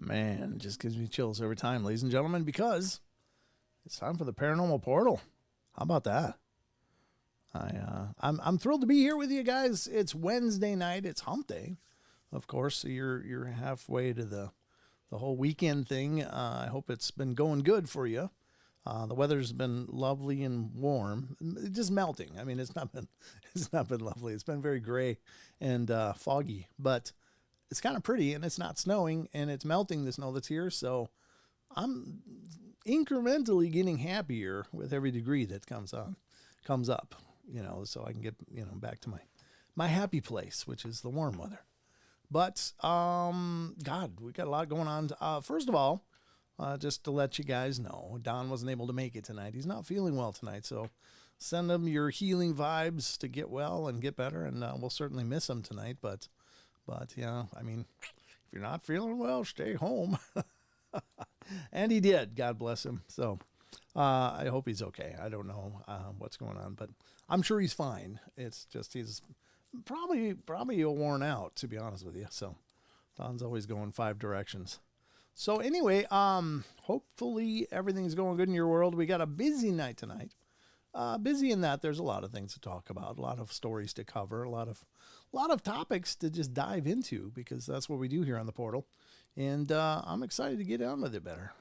Man, just gives me chills every time, ladies and gentlemen, because it's time for the Paranormal Portal. How about that? I'm thrilled to be here with you guys. It's Wednesday night. It's Hump Day, of course. So you're halfway to the whole weekend thing. I hope it's been going good for you. The weather's been lovely and warm, just melting. I mean, it's not been lovely. It's been very gray and foggy, but it's kind of pretty, and it's not snowing, and it's melting the snow that's here. So I'm incrementally getting happier with every degree that comes up, so I can get, back to my happy place, which is the warm weather. But, God, we got a lot going on. First of all, just to let you guys know, Don wasn't able to make it tonight. He's not feeling well tonight. So send him your healing vibes to get well and get better. And we'll certainly miss him tonight. But yeah, I mean, if you're not feeling well, stay home. And he did. God bless him. So I hope he's okay. I don't know what's going on, but I'm sure he's fine. It's just he's probably worn out, to be honest with you. So Don's always going 5 directions. So anyway, hopefully everything's going good in your world. We got a busy night tonight. Busy in that there's a lot of things to talk about, a lot of stories to cover, a lot of topics to just dive into, because that's what we do here on the portal. And I'm excited to get on with it better.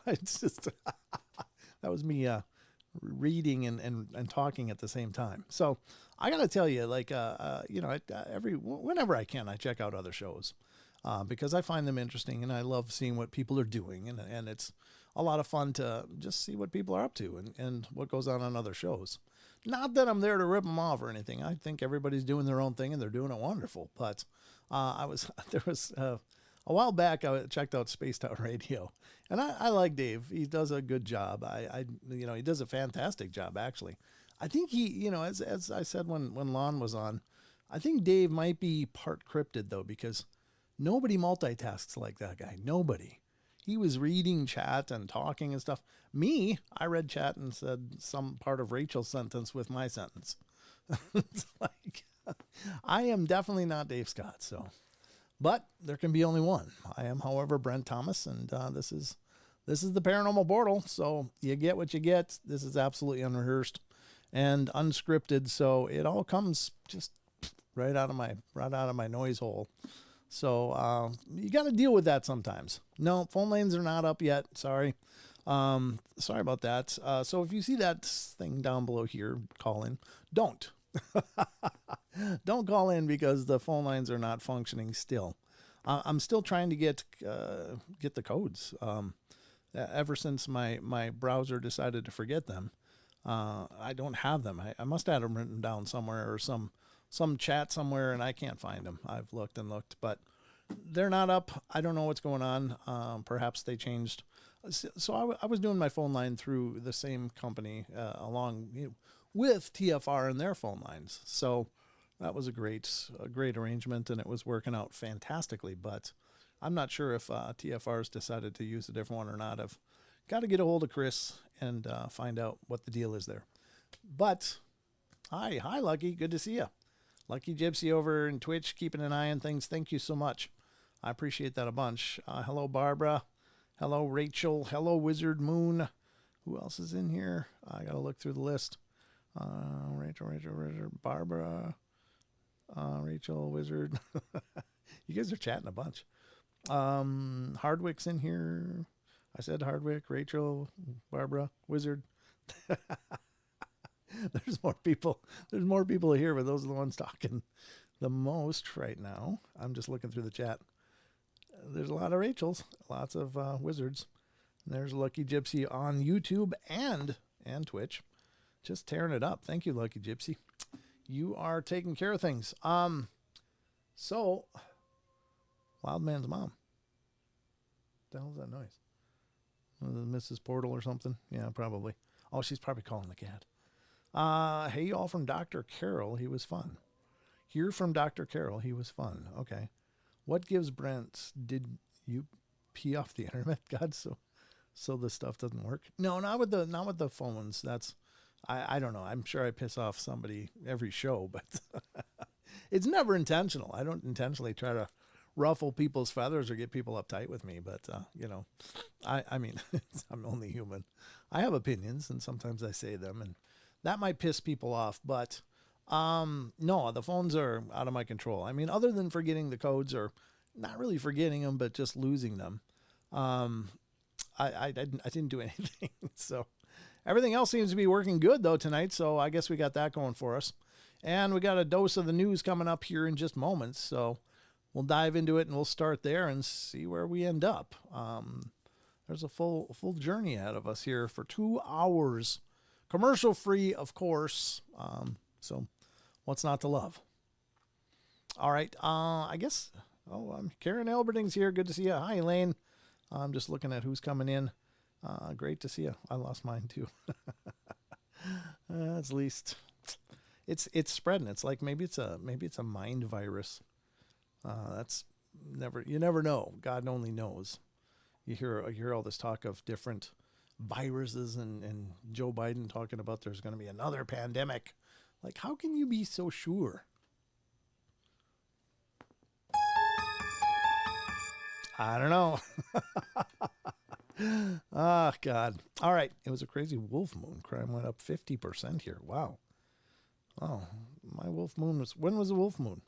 It's just that was me reading and talking at the same time. So I got to tell you, whenever I can, I check out other shows. Because I find them interesting, and I love seeing what people are doing, and it's a lot of fun to just see what people are up to and what goes on other shows. Not that I'm there to rip them off or anything. I think everybody's doing their own thing, and they're doing it wonderful. But there was a while back I checked out Spaced Out Radio, and I like Dave. He does a good job. He does a fantastic job, actually. I think he, as I said when Lon was on, I think Dave might be part cryptid though, because nobody multitasks like that guy. Nobody. He was reading chat and talking and stuff. Me, I read chat and said some part of Rachel's sentence with my sentence. It's like, I am definitely not Dave Scott. So, but there can be only one. I am, however, Brent Thomas, and this is the Paranormal Portal. So you get what you get. This is absolutely unrehearsed and unscripted. So it all comes just right out of my noise hole. So you got to deal with that sometimes. No, phone lines are not up yet. Sorry. Sorry about that. So if you see that thing down below here, call in. Don't. Don't call in because the phone lines are not functioning still. I'm still trying to get the codes. Ever since my browser decided to forget them, I don't have them. I must have them written down somewhere, or some chat somewhere, and I can't find them. I've looked and looked, but they're not up. I don't know what's going on. Perhaps they changed. So I was doing my phone line through the same company along with TFR and their phone lines. So that was a great arrangement, and it was working out fantastically. But I'm not sure if TFR's decided to use a different one or not. I've got to get a hold of Chris and find out what the deal is there. But hi, Lucky. Good to see you. Lucky Gypsy over in Twitch, keeping an eye on things. Thank you so much. I appreciate that a bunch. Hello, Barbara. Hello, Rachel. Hello, Wizard Moon. Who else is in here? I got to look through the list. Rachel, Barbara, Rachel, Wizard. You guys are chatting a bunch. Hardwick's in here. I said Hardwick, Rachel, Barbara, Wizard. There's more people here, but those are the ones talking the most right now. I'm just looking through the chat. There's a lot of Rachels, lots of Wizards. And there's Lucky Gypsy on YouTube and Twitch, just tearing it up. Thank you, Lucky Gypsy. You are taking care of things. So Wildman's mom. What the hell is that noise? Mrs. Portal or something? Yeah, probably. Oh, she's probably calling the cat. Hey, all from Dr. Carroll. He was fun. Hear from Dr. Carroll. He was fun. Okay. What gives Brent? Did you pee off the internet? God, so the stuff doesn't work. No, not with the phones. That's, I don't know. I'm sure I piss off somebody every show, but it's never intentional. I don't intentionally try to ruffle people's feathers or get people uptight with me, but I mean, I'm only human. I have opinions, and sometimes I say them, and that might piss people off. But no, the phones are out of my control. I mean, other than forgetting the codes, or not really forgetting them, but just losing them. I didn't do anything. So everything else seems to be working good though tonight. So I guess we got that going for us. And we got a dose of the news coming up here in just moments. So we'll dive into it and we'll start there and see where we end up. There's a full journey ahead of us here for 2 hours, commercial free, of course. So what's not to love? All right. I guess, Karen Elberding's here. Good to see you. Hi, Elaine. I'm just looking at who's coming in. Great to see you. I lost mine too. At least it's spreading. It's like maybe it's a mind virus. You never know. God only knows. You hear all this talk of different viruses and Joe Biden talking about there's going to be another pandemic. Like, how can you be so sure? I don't know. Ah, God. All right. It was a crazy wolf moon. Crime went up 50% here. Wow. Oh, my wolf moon when was the wolf moon?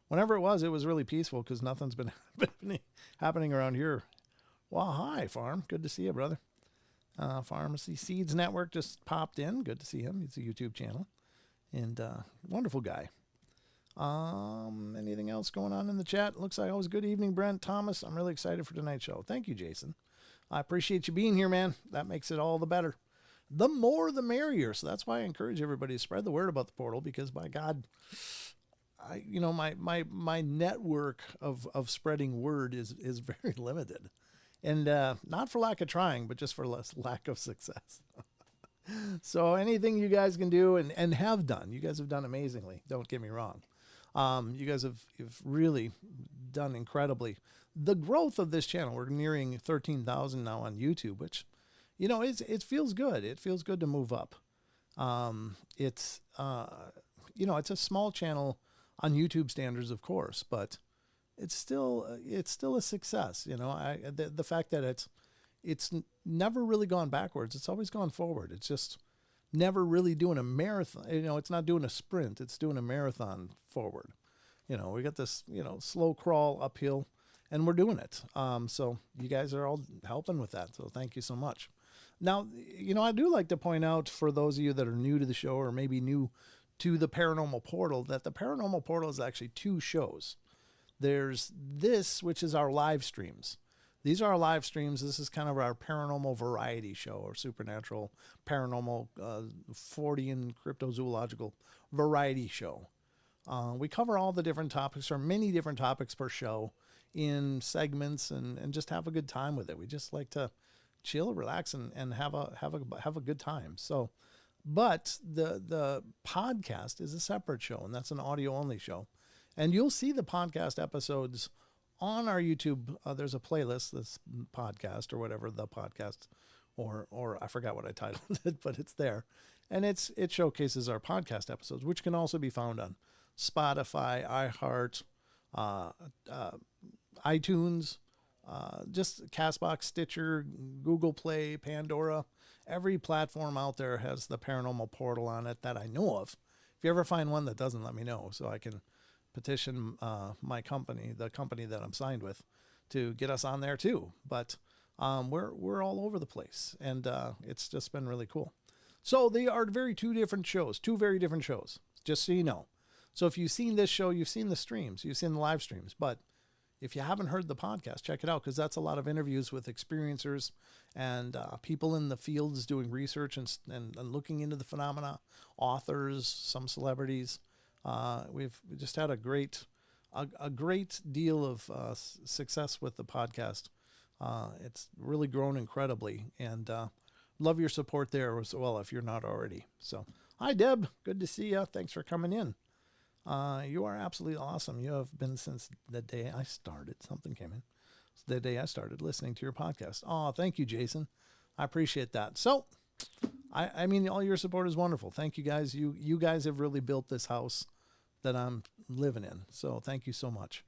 Whenever it was really peaceful because nothing's been happening around here. Well, hi, Farm. Good to see you, brother. Pharmacy Seeds Network just popped in. Good to see him. It's a YouTube channel. And wonderful guy. Anything else going on in the chat? Looks like always good evening, Brent Thomas. I'm really excited for tonight's show. Thank you, Jason. I appreciate you being here, man. That makes it all the better. The more, the merrier. So that's why I encourage everybody to spread the word about the portal, because by God, my network of spreading word is very limited, and not for lack of trying, but just for lack of success. So anything you guys can do and have done, you guys have done amazingly. Don't get me wrong. You guys have really done incredibly. The growth of this channel, we're nearing 13,000 now on YouTube, which, it feels good. It feels good to move up. It's a small channel on YouTube standards, of course, but it's still a success. The fact that it's never really gone backwards. It's always gone forward. It's just never really doing a marathon. It's not doing a sprint. It's doing a marathon forward. We got this, slow crawl uphill, and we're doing it. So you guys are all helping with that. So thank you so much. Now, I do like to point out for those of you that are new to the show or maybe new to the Paranormal Portal, that the Paranormal Portal is actually 2 shows. There's this, which is our live streams. These are our live streams. This is kind of our paranormal variety show, or supernatural, paranormal, Fortean, cryptozoological variety show. We cover all the different topics, or many different topics per show, in segments, and just have a good time with it. We just like to chill, relax, and have a good time. So, but the podcast is a separate show, and that's an audio only show. And you'll see the podcast episodes on our YouTube. There's a playlist, this podcast or whatever, the podcast, or I forgot what I titled it, but it's there. And it showcases our podcast episodes, which can also be found on Spotify, iHeart, iTunes, just CastBox, Stitcher, Google Play, Pandora. Every platform out there has the Paranormal Portal on it that I know of. If you ever find one that doesn't, let me know so I can petition my company, the company that I'm signed with, to get us on there too. But we're all over the place, and it's just been really cool. So they are two very different shows, just so you know. So if you've seen this show, you've seen the streams, you've seen the live streams, but if you haven't heard the podcast, check it out, because that's a lot of interviews with experiencers and people in the fields doing research and looking into the phenomena, authors, some celebrities. We've just had a great deal of success with the podcast. It's really grown incredibly, and love your support there as well if you're not already. So, hi, Deb. Good to see you. Thanks for coming in. You are absolutely awesome. You have been since the day I started. Something came in. It's the day I started listening to your podcast. Oh, thank you, Jason. I appreciate that. So, I mean, all your support is wonderful. Thank you, guys. You guys have really built this house that I'm living in. So thank you so much.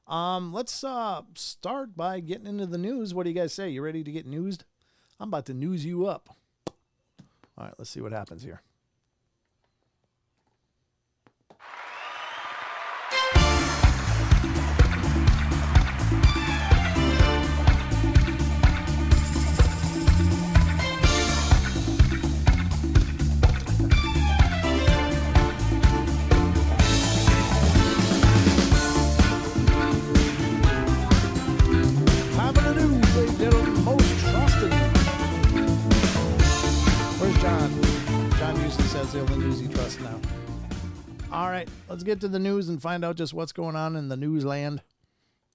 Let's start by getting into the news. What do you guys say? You ready to get newsed? I'm about to news you up. All right, let's see what happens here. The only news you trust now. All right, let's get to the news and find out just what's going on in the news land.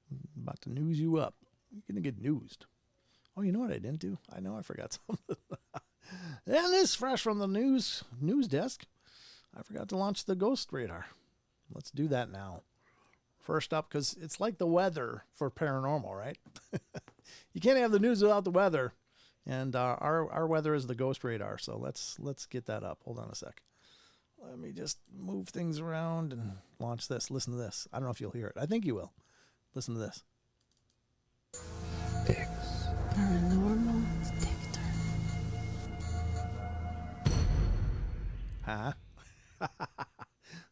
I'm about to news you up. You're going to get newsed. Oh, you know what I didn't do? I know I forgot something. And this fresh from the news desk. I forgot to launch the Ghost Radar. Let's do that now. First up, because it's like the weather for paranormal, right? You can't have the news without the weather. And our weather is the Ghost Radar, so let's get that up. Hold on a sec. Let me just move things around and launch this. Listen to this. I don't know if you'll hear it. I think you will. Listen to this. Paranormal detector. Huh?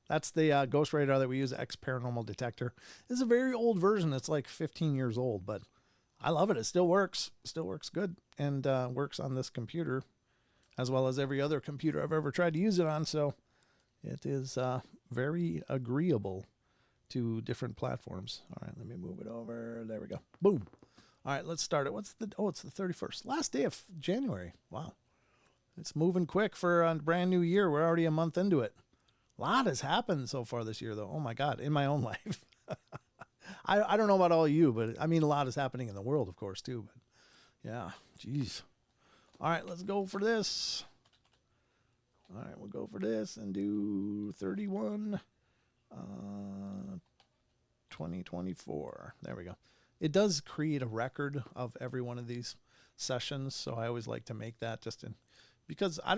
That's the Ghost Radar that we use, X Paranormal Detector. It's a very old version. It's like 15 years old, but I love it. It still works. Still works good, and works on this computer as well as every other computer I've ever tried to use it on. So it is very agreeable to different platforms. All right, let me move it over. There we go. Boom. All right, let's start it. It's the 31st. Last day of January. Wow. It's moving quick for a brand new year. We're already a month into it. A lot has happened so far this year, though. Oh, my God, in my own life. I don't know about all you, but I mean, a lot is happening in the world, of course, too. But yeah, geez. All right, let's go for this. All right, we'll go for this and do 31, 2024. There we go. It does create a record of every one of these sessions, so I always like to make that because I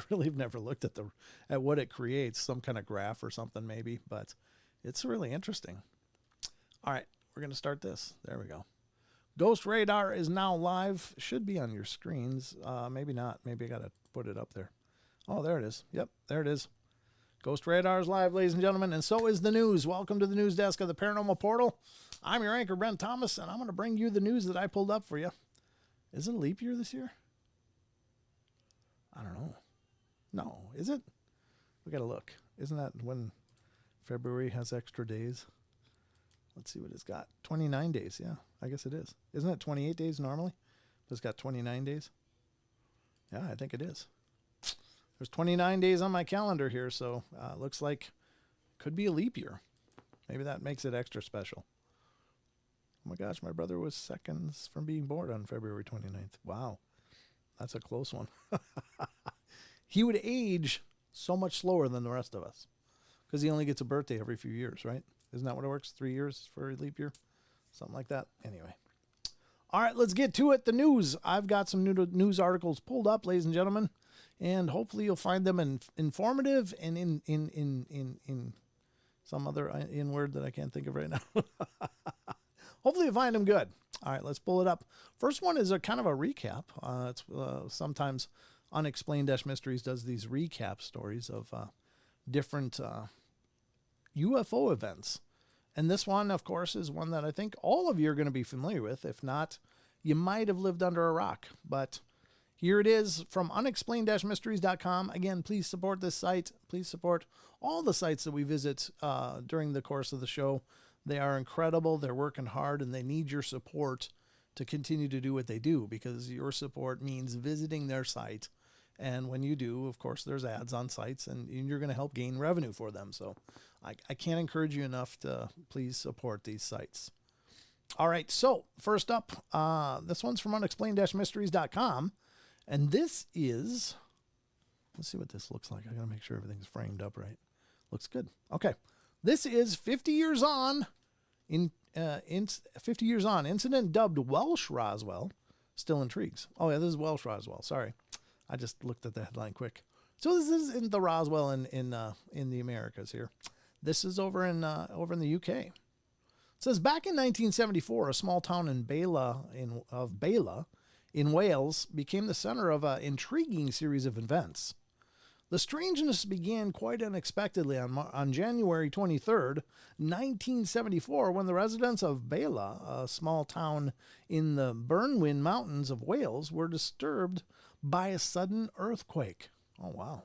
really have never looked at what it creates, some kind of graph or something maybe, but it's really interesting. All right, we're going to start this. There we go. Ghost Radar is now live. Should be on your screens. Maybe not. Maybe I got to put it up there. Oh, there it is. Yep, there it is. Ghost Radar is live, ladies and gentlemen, and so is the news. Welcome to the news desk of the Paranormal Portal. I'm your anchor, Brent Thomas, and I'm going to bring you the news that I pulled up for you. Is it a leap year this year? I don't know. No, is it? We got to look. Isn't that when February has extra days? Let's see what it's got. 29 days. Yeah, I guess it is. Isn't it 28 days normally? But it's got 29 days. Yeah, I think it is. There's 29 days on my calendar here, so looks like could be a leap year. Maybe that makes it extra special. Oh my gosh, my brother was seconds from being born on February 29th. Wow, that's a close one. He would age so much slower than the rest of us because he only gets a birthday every few years, right? Isn't that what it works? 3 years for a leap year? Something like that. Anyway. All right, let's get to it. The news. I've got some new news articles pulled up, ladies and gentlemen, and hopefully you'll find them informative and in some other in word that I can't think of right now. Hopefully you find them good. All right, let's pull it up. First one is a kind of a recap. It's sometimes Unexplained-Mysteries does these recap stories of different UFO events. And this one, of course, is one that I think all of you are going to be familiar with. If not, you might have lived under a rock. But here it is from unexplained-mysteries.com. Again, please support this site. Please support all the sites that we visit during the course of the show. They are incredible. They're working hard, and they need your support to continue to do what they do, because your support means visiting their site. And when you do, of course, there's ads on sites, and you're going to help gain revenue for them. So I can't encourage you enough to please support these sites. All right, so first up, this one's from unexplained-mysteries.com. And this is, let's see what this looks like. I got to make sure everything's framed up right. Looks good. Okay. This is 50 years on, 50 years on, incident dubbed Welsh Roswell still intrigues. Oh, yeah, this is Welsh Roswell. Sorry. I just looked at the headline quick. So this is in the Roswell in the Americas here. This is over in the UK. says back in 1974, a small town in Bela in Wales became the center of an intriguing series of events. The strangeness began quite unexpectedly on January 23rd, 1974, when the residents of Bela, a small town in the Burnwyn Mountains of Wales, were disturbed by a sudden earthquake. Oh, wow.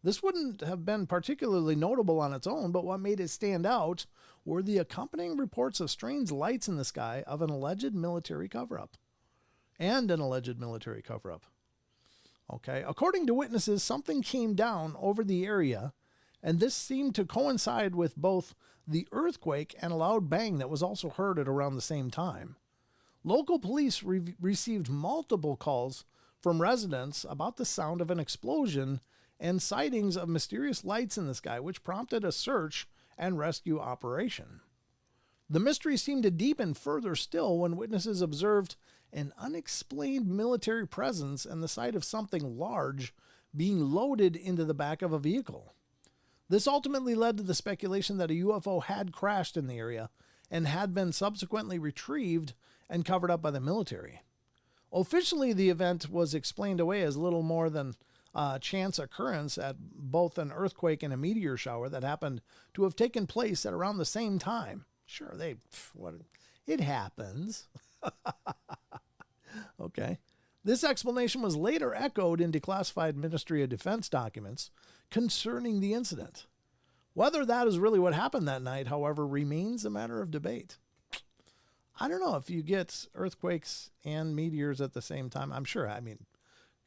This wouldn't have been particularly notable on its own, but what made it stand out were the accompanying reports of strange lights in the sky of an alleged military cover-up. Okay, according to witnesses, something came down over the area, and this seemed to coincide with both the earthquake and a loud bang that was also heard at around the same time. Local police received multiple calls from residents about the sound of an explosion and sightings of mysterious lights in the sky, which prompted a search and rescue operation. The mystery seemed to deepen further still when witnesses observed an unexplained military presence and the sight of something large being loaded into the back of a vehicle. This ultimately led to the speculation that a UFO had crashed in the area and had been subsequently retrieved and covered up by the military. Officially, the event was explained away as little more than a chance occurrence at both an earthquake and a meteor shower that happened to have taken place at around the same time. Sure, it happens. Okay. This explanation was later echoed in declassified Ministry of Defense documents concerning the incident. Whether that is really what happened that night, however, remains a matter of debate. I don't know if you get earthquakes and meteors at the same time. I'm sure,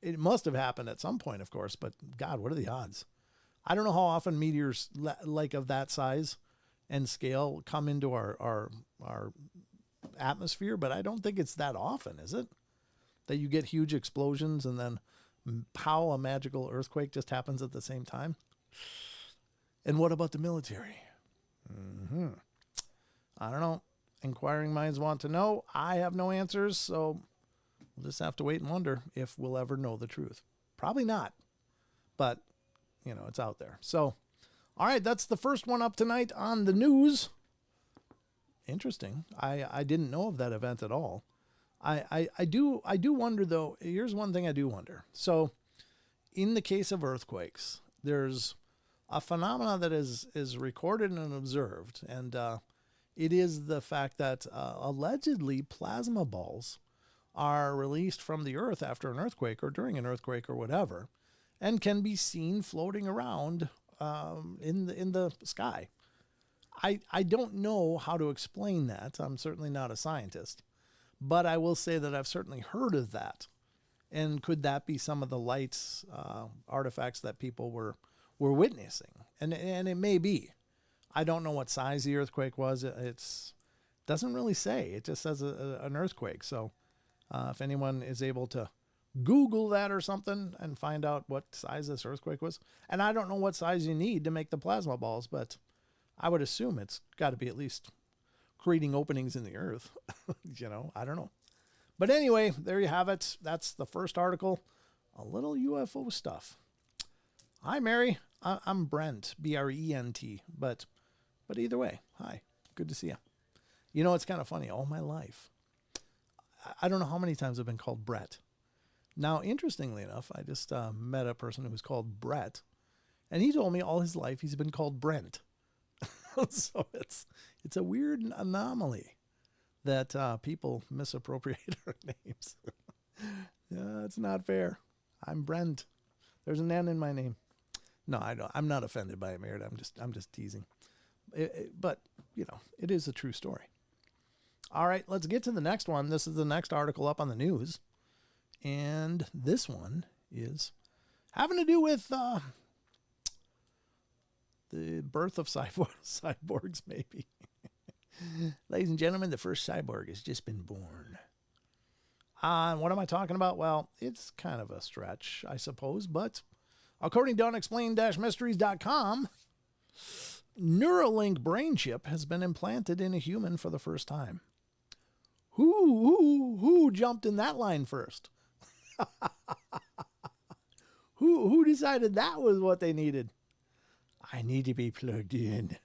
it must have happened at some point, of course, but God, what are the odds? I don't know how often meteors like of that size and scale come into our atmosphere, but I don't think it's that often, is it? That you get huge explosions and then how a magical earthquake just happens at the same time. And what about the military? I don't know. Inquiring minds want to know. I have no answers, so we'll just have to wait and wonder if we'll ever know the truth. Probably not, but, it's out there. So, all right, that's the first one up tonight on the news. Interesting. I didn't know of that event at all. I do wonder, though. Here's one thing I do wonder. So, in the case of earthquakes, there's a phenomena that is recorded and observed, and it is the fact that allegedly plasma balls are released from the earth after an earthquake or during an earthquake or whatever, and can be seen floating around in the sky. I don't know how to explain that. I'm certainly not a scientist, but I will say that I've certainly heard of that. And could that be some of the lights, artifacts that people were witnessing? And it may be. I don't know what size the earthquake was. It doesn't really say. It just says an earthquake. So if anyone is able to Google that or something and find out what size this earthquake was. And I don't know what size you need to make the plasma balls, but I would assume it's got to be at least creating openings in the earth. I don't know. But anyway, there you have it. That's the first article. A little UFO stuff. Hi, Mary. I'm Brent, Brent. But either way, hi. Good to see you. It's kind of funny. All my life, I don't know how many times I've been called Brett. Now, interestingly enough, I just met a person who was called Brett, and he told me all his life he's been called Brent. So it's a weird anomaly that people misappropriate our names. Yeah, it's not fair. I'm Brent. There's an N in my name. No, I don't. I'm not offended by it, Meredith. I'm just teasing. But it is a true story. All right, let's get to the next one. This is the next article up on the news. And this one is having to do with the birth of cyborgs, maybe. Ladies and gentlemen, the first cyborg has just been born. What am I talking about? Well, it's kind of a stretch, I suppose, but according to unexplained-mysteries.com, Neuralink brain chip has been implanted in a human for the first time. Who jumped in that line first? Who decided that was what they needed? I need to be plugged in.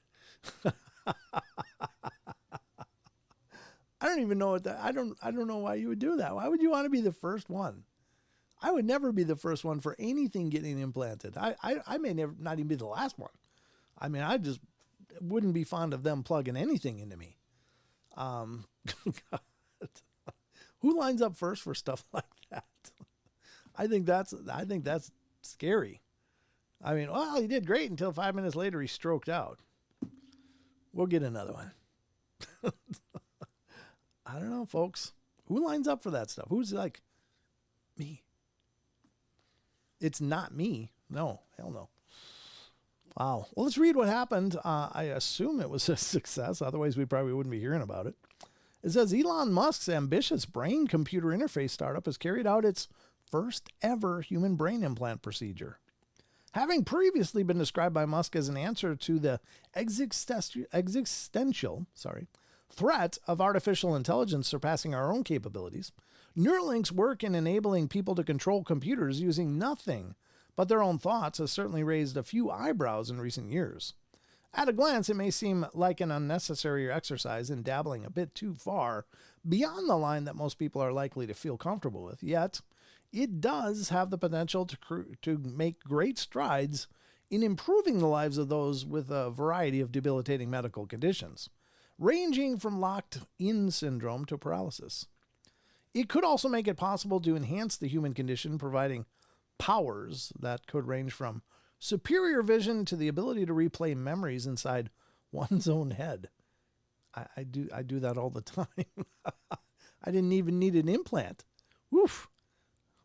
I don't even know what that, I don't know why you would do that. Why would you want to be the first one? I would never be the first one for anything getting implanted. I may never, not even be the last one. I mean, I just wouldn't be fond of them plugging anything into me. Who lines up first for stuff like that? I think that's scary. I mean, well, he did great until 5 minutes later he stroked out. We'll get another one. I don't know, folks. Who lines up for that stuff? Who's like, me? It's not me. No, hell no. Wow. Well, let's read what happened. I assume it was a success. Otherwise, we probably wouldn't be hearing about it. It says Elon Musk's ambitious brain-computer interface startup has carried out its first ever human brain implant procedure. Having previously been described by Musk as an answer to the existential threat of artificial intelligence surpassing our own capabilities, Neuralink's work in enabling people to control computers using nothing but their own thoughts has certainly raised a few eyebrows in recent years. At a glance, it may seem like an unnecessary exercise in dabbling a bit too far beyond the line that most people are likely to feel comfortable with, yet it does have the potential to make great strides in improving the lives of those with a variety of debilitating medical conditions, ranging from locked-in syndrome to paralysis. It could also make it possible to enhance the human condition, providing powers that could range from superior vision to the ability to replay memories inside one's own head. I do that all the time. I didn't even need an implant. Woof.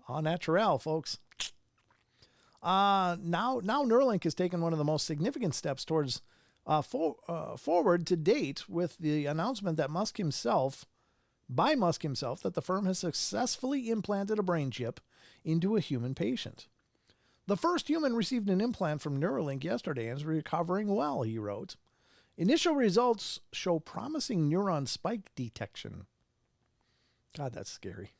Au naturel, folks. Now Neuralink has taken one of the most significant steps towards forward to date with the announcement that Musk himself, that the firm has successfully implanted a brain chip into a human patient. The first human received an implant from Neuralink yesterday and is recovering well, he wrote. Initial results show promising neuron spike detection. God, that's scary.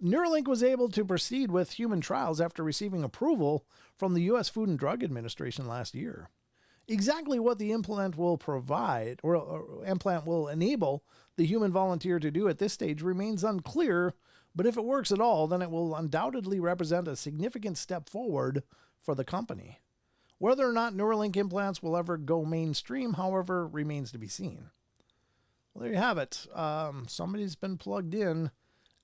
Neuralink was able to proceed with human trials after receiving approval from the U.S. Food and Drug Administration last year. Exactly what the implant will provide or implant will enable the human volunteer to do at this stage remains unclear, but if it works at all, then it will undoubtedly represent a significant step forward for the company. Whether or not Neuralink implants will ever go mainstream, however, remains to be seen. Well, there you have it. Somebody's been plugged in.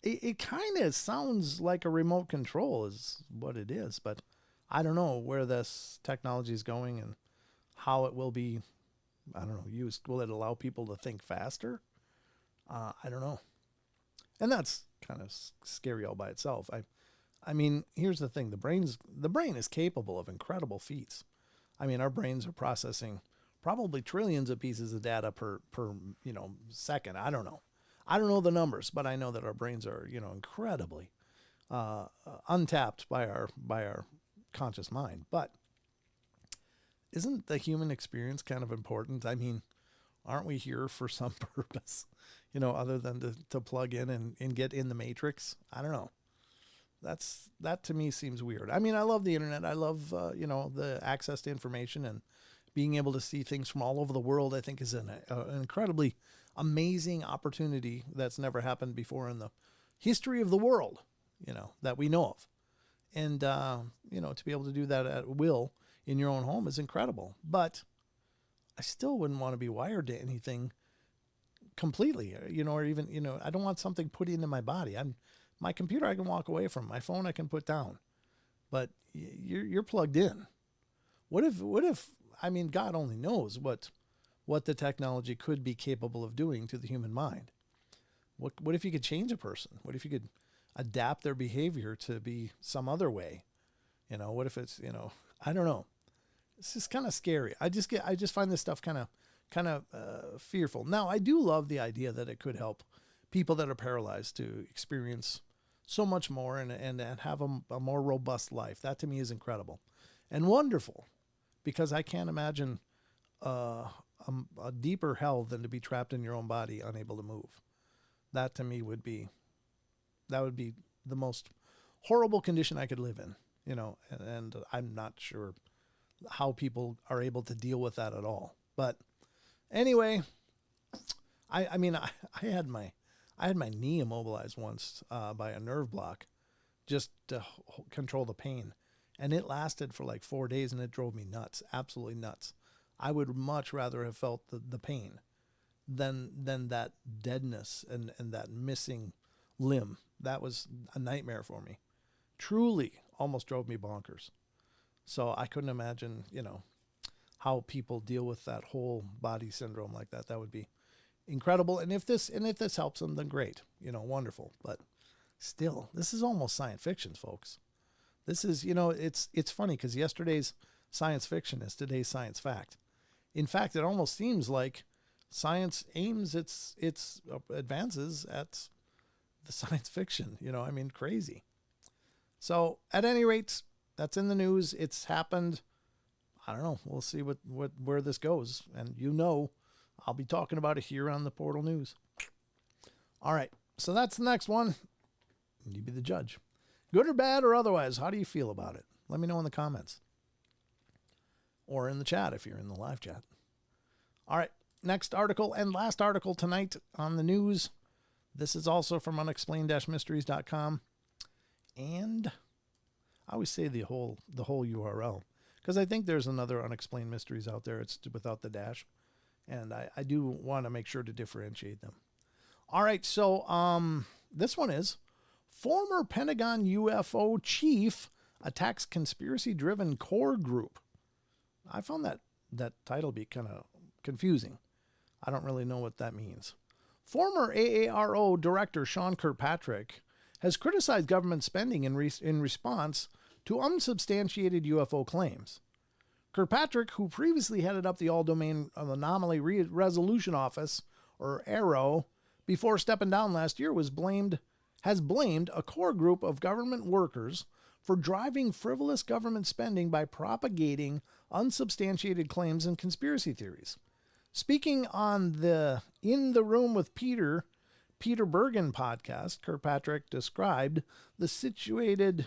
It kind of sounds like a remote control is what it is, but I don't know where this technology is going and how it will be, used. Will it allow people to think faster? I don't know. And that's kind of scary all by itself. I mean, here's the thing. The brain is capable of incredible feats. I mean, our brains are processing probably trillions of pieces of data per second. I don't know. I don't know the numbers, but I know that our brains are, incredibly untapped by our conscious mind. But isn't the human experience kind of important? I mean, aren't we here for some purpose, other than to plug in and get in the matrix? I don't know. That to me seems weird. I mean, I love the internet. I love, the access to information and being able to see things from all over the world. I think is an incredibly amazing opportunity that's never happened before in the history of the world, that we know of. And, to be able to do that at will in your own home is incredible. But I still wouldn't want to be wired to anything completely, or even, I don't want something put into my body. My computer I can walk away from. My phone I can put down. But you're plugged in. What if, I mean, God only knows what the technology could be capable of doing to the human mind. What if you could change a person? What if you could adapt their behavior to be some other way? What if it's, I don't know. It's just kind of scary. I just find this stuff kind of fearful. Now, I do love the idea that it could help people that are paralyzed to experience so much more and have a more robust life. That to me is incredible and wonderful, because I can't imagine a deeper hell than to be trapped in your own body, unable to move. That to me would be the most horrible condition I could live in, and I'm not sure how people are able to deal with that at all. But anyway, I mean, I had my knee immobilized once by a nerve block just to control the pain. And it lasted for like 4 days and it drove me nuts, absolutely nuts. I would much rather have felt the pain than that deadness and that missing limb. That was a nightmare for me. Truly almost drove me bonkers. So I couldn't imagine, how people deal with that whole body syndrome like that. That would be incredible. And if this helps them, then great, wonderful. But still, this is almost science fiction, folks. This is, it's funny because yesterday's science fiction is today's science fact. In fact, it almost seems like science aims its advances at the science fiction, crazy. So at any rate, that's in the news. It's happened. I don't know. We'll see where this goes. And I'll be talking about it here on the Portal News. All right. So that's the next one. You be the judge. Good or bad or otherwise, how do you feel about it? Let me know in the comments. Or in the chat if you're in the live chat. All right. Next article and last article tonight on the news. This is also from unexplained-mysteries.com. And I always say the whole URL because I think there's another Unexplained Mysteries out there. It's without the dash. And I do want to make sure to differentiate them. All right. So this one is former Pentagon UFO chief attacks conspiracy-driven core group. I found that title be kind of confusing. I don't really know what that means. Former AARO director Sean Kirkpatrick has criticized government spending in response to unsubstantiated UFO claims. Kirkpatrick, who previously headed up the All-Domain Anomaly Resolution Office, or AARO, before stepping down last year, has blamed a core group of government workers for driving frivolous government spending by propagating unsubstantiated claims and conspiracy theories. Speaking on the In the Room with Peter Bergen podcast, Kirkpatrick described the situation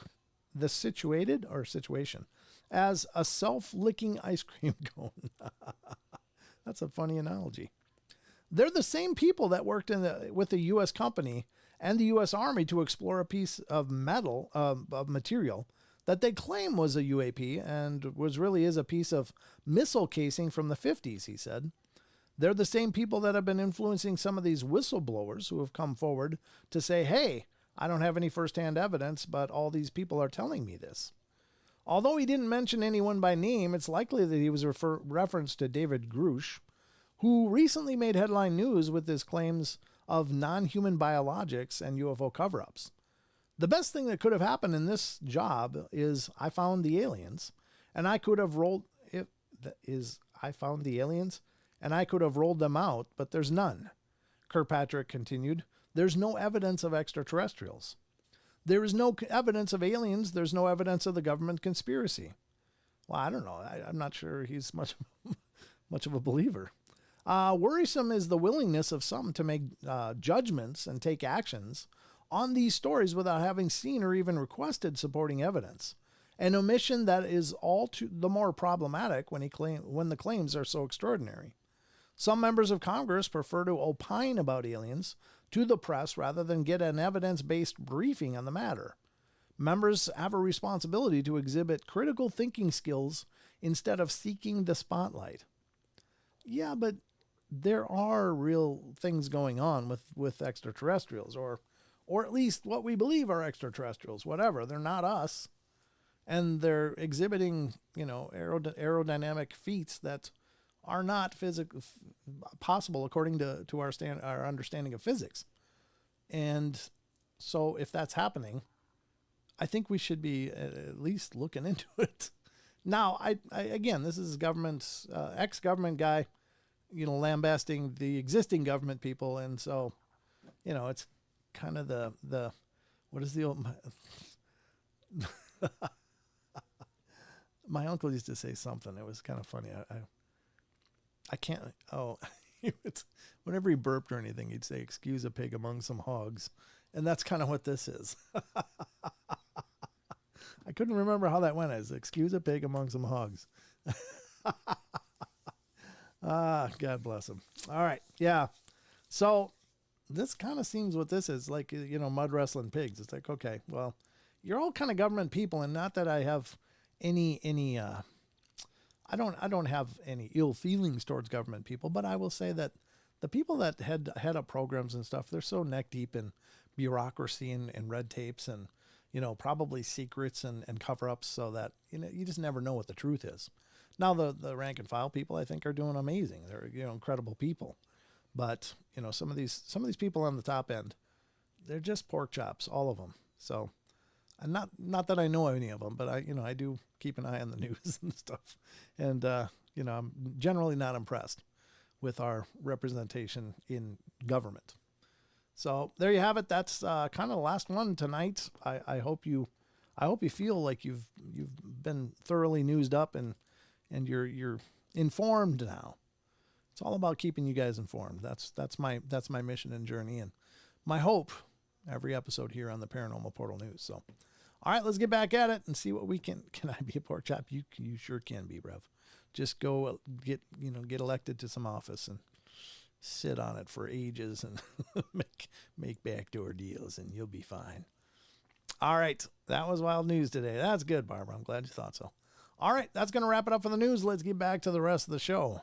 as a self-licking ice cream cone. That's a funny analogy. They're the same people that worked with a U.S. company and the U.S. Army to explore a piece of material that they claim was a UAP and really is a piece of missile casing from the 50s, he said. They're the same people that have been influencing some of these whistleblowers who have come forward to say, hey, I don't have any firsthand evidence, but all these people are telling me this. Although he didn't mention anyone by name, it's likely that he was reference to David Grush, who recently made headline news with his claims of non-human biologics and UFO cover-ups. The best thing that could have happened in this job is I found the aliens, and I could have rolled them out, but there's none. Kirkpatrick continued, there's no evidence of extraterrestrials. There is no evidence of aliens. There's no evidence of the government conspiracy. Well, I don't know. I'm not sure he's much of a believer. Worrisome is the willingness of some to make judgments and take actions on these stories without having seen or even requested supporting evidence. An omission that is all the more problematic when the claims are so extraordinary. Some members of Congress prefer to opine about aliens to the press rather than get an evidence-based briefing on the matter. Members have a responsibility to exhibit critical thinking skills instead of seeking the spotlight. Yeah, but there are real things going on with extraterrestrials, or at least what we believe are extraterrestrials, whatever. They're not us. And they're exhibiting, aerodynamic feats that are not possible according to our understanding of physics. And so if that's happening, I think we should be at least looking into it. Now, I again, this is ex-government guy, lambasting the existing government people. And so, it's kind of the what is the old... My uncle used to say something. It was kind of funny. I can't. Oh, whenever he burped or anything, he'd say, "Excuse a pig among some hogs," and that's kind of what this is. I couldn't remember how that went. As "Excuse a pig among some hogs." God bless him. All right, yeah. So this kind of seems what this is like, mud wrestling pigs. It's like, okay, well, you're all kind of government people, and not that I have any I don't have any ill feelings towards government people, but I will say that the people that head up programs and stuff, they're so neck deep in bureaucracy and red tapes and probably secrets and cover ups, so that you just never know what the truth is. Now the rank and file people, I think, are doing amazing. They're incredible people, but some of these people on the top end, they're just pork chops, all of them. So, and not that I know any of them, but I do keep an eye on the news and stuff, and I'm generally not impressed with our representation in government. So there you have it. That's kind of the last one tonight. I hope you feel like you've been thoroughly newsed up and you're informed now. It's all about keeping you guys informed. That's my mission and journey, and my hope every episode here on the Paranormal Portal News. So, all right, let's get back at it and see what we can. Can I be a pork chop? You sure can be, Rev. Just go get elected to some office and sit on it for ages and make backdoor deals, and you'll be fine. All right, that was wild news today. That's good, Barbara. I'm glad you thought so. All right, that's going to wrap it up for the news. Let's get back to the rest of the show.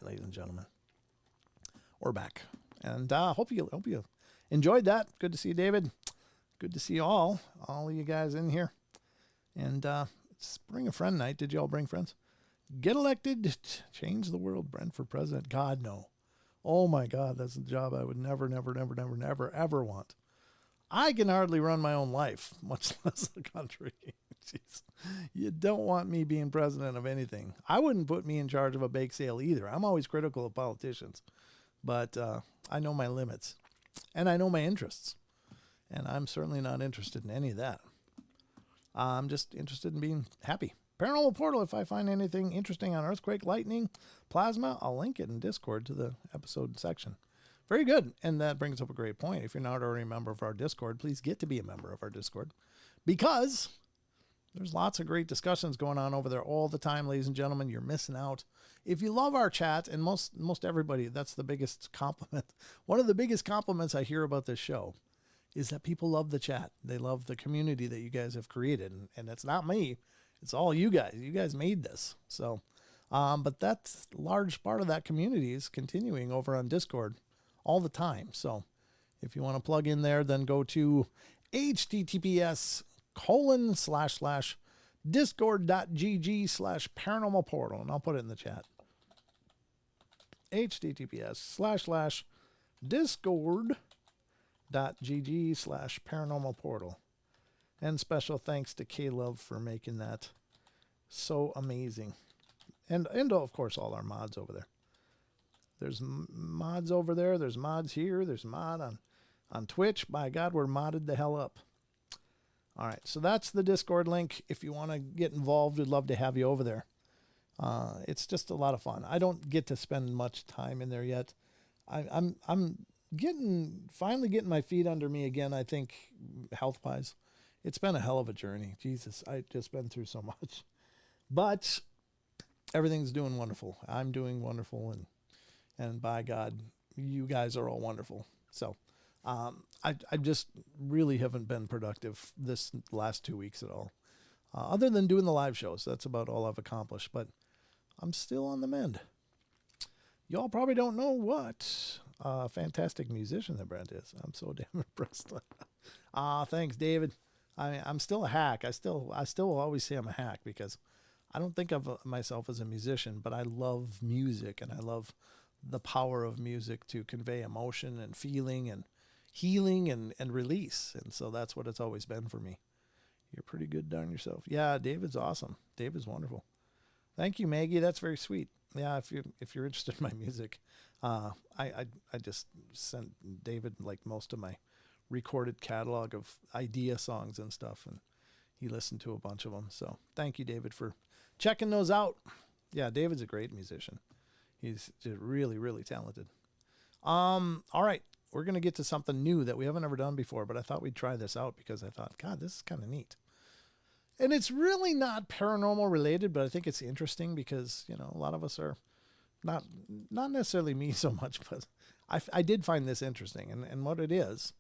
Ladies and gentlemen, we're back, and hope you enjoyed that. Good to see you, David. Good to see all of you guys in here. And it's bring a friend night. Did you all bring friends? Get elected, change the world. Brent for president? God, no. Oh my God, that's a job I would never ever want. I can hardly run my own life, much less the country. Jeez. You don't want me being president of anything. I wouldn't put me in charge of a bake sale either. I'm always critical of politicians, but I know my limits and I know my interests, and I'm certainly not interested in any of that. I'm just interested in being happy. Paranormal Portal, if I find anything interesting on earthquake, lightning, plasma, I'll link it in Discord to the episode section. Very good. And that brings up a great point. If you're not already a member of our Discord, please get to be a member of our Discord, because there's lots of great discussions going on over there all the time, ladies and gentlemen. You're missing out. If you love our chat, and most everybody, that's the biggest compliment. One of the biggest compliments I hear about this show is that people love the chat. They love the community that you guys have created. And it's not me. It's all you guys. You guys made this. So, but that's a large part of that community is continuing over on Discord all the time. So if you want to plug in there, then go to https://discord.gg/paranormal portal. And I'll put it in the chat. https://discord.gg/paranormal portal. And special thanks to K-Love for making that so amazing. And of course, all our mods over there. There's mods over there. There's mods here. There's a mod on Twitch. By God, we're modded the hell up. All right, so that's the Discord link. If you want to get involved, we'd love to have you over there. It's just a lot of fun. I don't get to spend much time in there yet. I'm finally getting my feet under me again, I think, health-wise. It's been a hell of a journey. Jesus, I've just been through so much. But everything's doing wonderful. I'm doing wonderful, and by God, you guys are all wonderful. So I just really haven't been productive this last 2 weeks at all. Other than doing the live shows, that's about all I've accomplished. But I'm still on the mend. Y'all probably don't know what a fantastic musician that Brent is. I'm so damn impressed. Thanks, David. I'm still a hack. I still will always say I'm a hack because I don't think of myself as a musician, but I love music and I love the power of music to convey emotion and feeling and healing and release. And so that's what it's always been for me. You're pretty good darn yourself. Yeah, David's awesome. David's wonderful. Thank you, Maggie. That's very sweet. yeah, if you're interested in my music, I just sent David like most of my recorded catalog of idea songs and stuff, and he listened to a bunch of them. So thank you, David, for checking those out. Yeah, David's a great musician. He's just really, really talented. All right, we're gonna get to something new that we haven't ever done before, but I thought we'd try this out because I thought, God, this is kind of neat. And it's really not paranormal related, but I think it's interesting because, you know, a lot of us are not necessarily me so much, but I did find this interesting. And what it is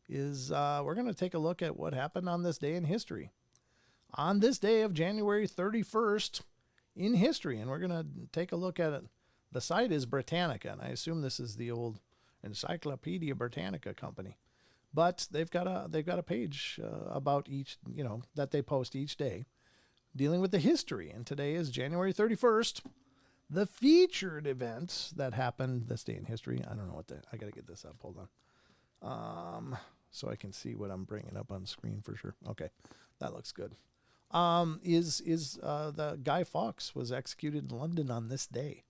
we're going to take a look at what happened on this day in history. On this day of January 31st in history. And we're going to take a look at it. The site is Britannica, and I assume this is the old Encyclopedia Britannica company. But they've got a page about each, you know, that they post each day dealing with the history. And today is January 31st. The featured events that happened this day in history. I don't know I got to get this up. Hold on. So I can see what I'm bringing up on screen for sure. Okay. That looks good. The Guy Fawkes was executed in London on this day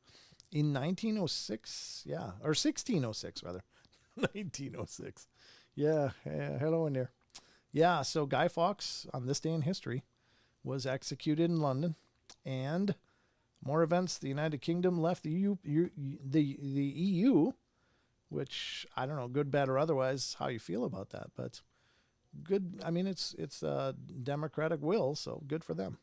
in 1906. Yeah. Or 1606 rather. 1906. Yeah, hello in there. Yeah, so Guy Fawkes on this day in history was executed in London, and more events. The United Kingdom left the EU, which I don't know, good, bad, or otherwise, how you feel about that, but good. I mean, it's a democratic will, so good for them.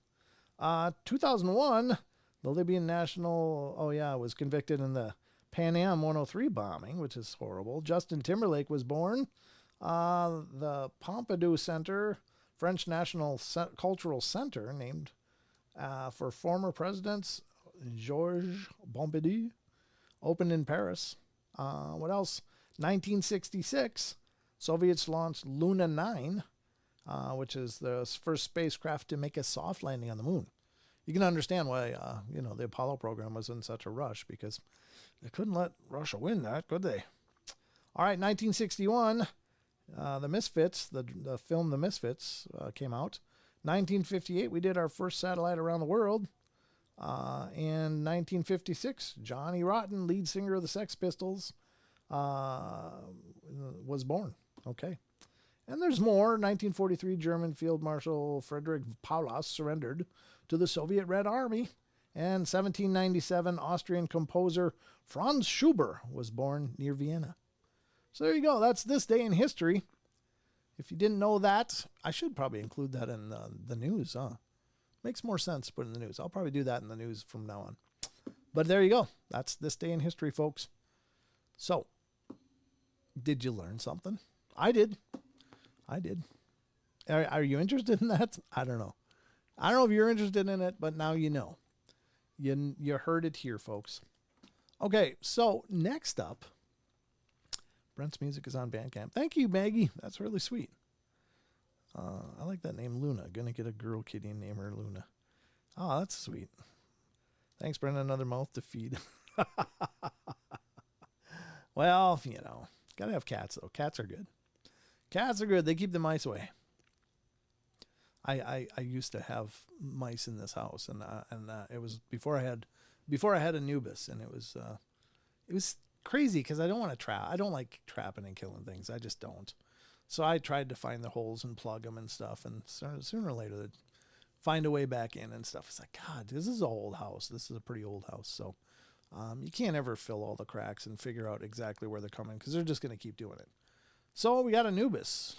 2001, the Libyan national, was convicted in the Pan Am 103 bombing, which is horrible. Justin Timberlake was born. The Pompidou Center, French National Cultural Center, named for former presidents Georges Pompidou, opened in Paris. What else? 1966, Soviets launched Luna 9, which is the first spacecraft to make a soft landing on the moon. You can understand why, the Apollo program was in such a rush, because they couldn't let Russia win that, could they? All right, 1961, The Misfits, the film The Misfits came out. 1958, we did our first satellite around the world. And 1956, Johnny Rotten, lead singer of the Sex Pistols, was born. Okay. And there's more. 1943, German Field Marshal Friedrich Paulus surrendered to the Soviet Red Army. And 1797, Austrian composer Franz Schubert was born near Vienna. So there you go. That's this day in history. If you didn't know that, I should probably include that in the news, huh? Makes more sense to put in the news. I'll probably do that in the news from now on. But there you go. That's this day in history, folks. So, did you learn something? I did. Are you interested in that? I don't know. I don't know if you're interested in it, but now you know. You heard it here, folks. Okay, so next up, Brent's music is on Bandcamp. Thank you, Maggie. That's really sweet. I like that name, Luna. Gonna get a girl kitty and name her Luna. Oh, that's sweet. Thanks, Brent. Another mouth to feed. Well, gotta have cats, though. Cats are good. Cats are good. They keep the mice away. I used to have mice in this house, and it was before I had Anubis, and it was crazy because I don't want to trap. I don't like trapping and killing things. I just don't. So I tried to find the holes and plug them and stuff, and sooner or later they'd find a way back in and stuff. It's like, God, this is an old house. This is a pretty old house, so you can't ever fill all the cracks and figure out exactly where they're coming because they're just going to keep doing it. So we got Anubis.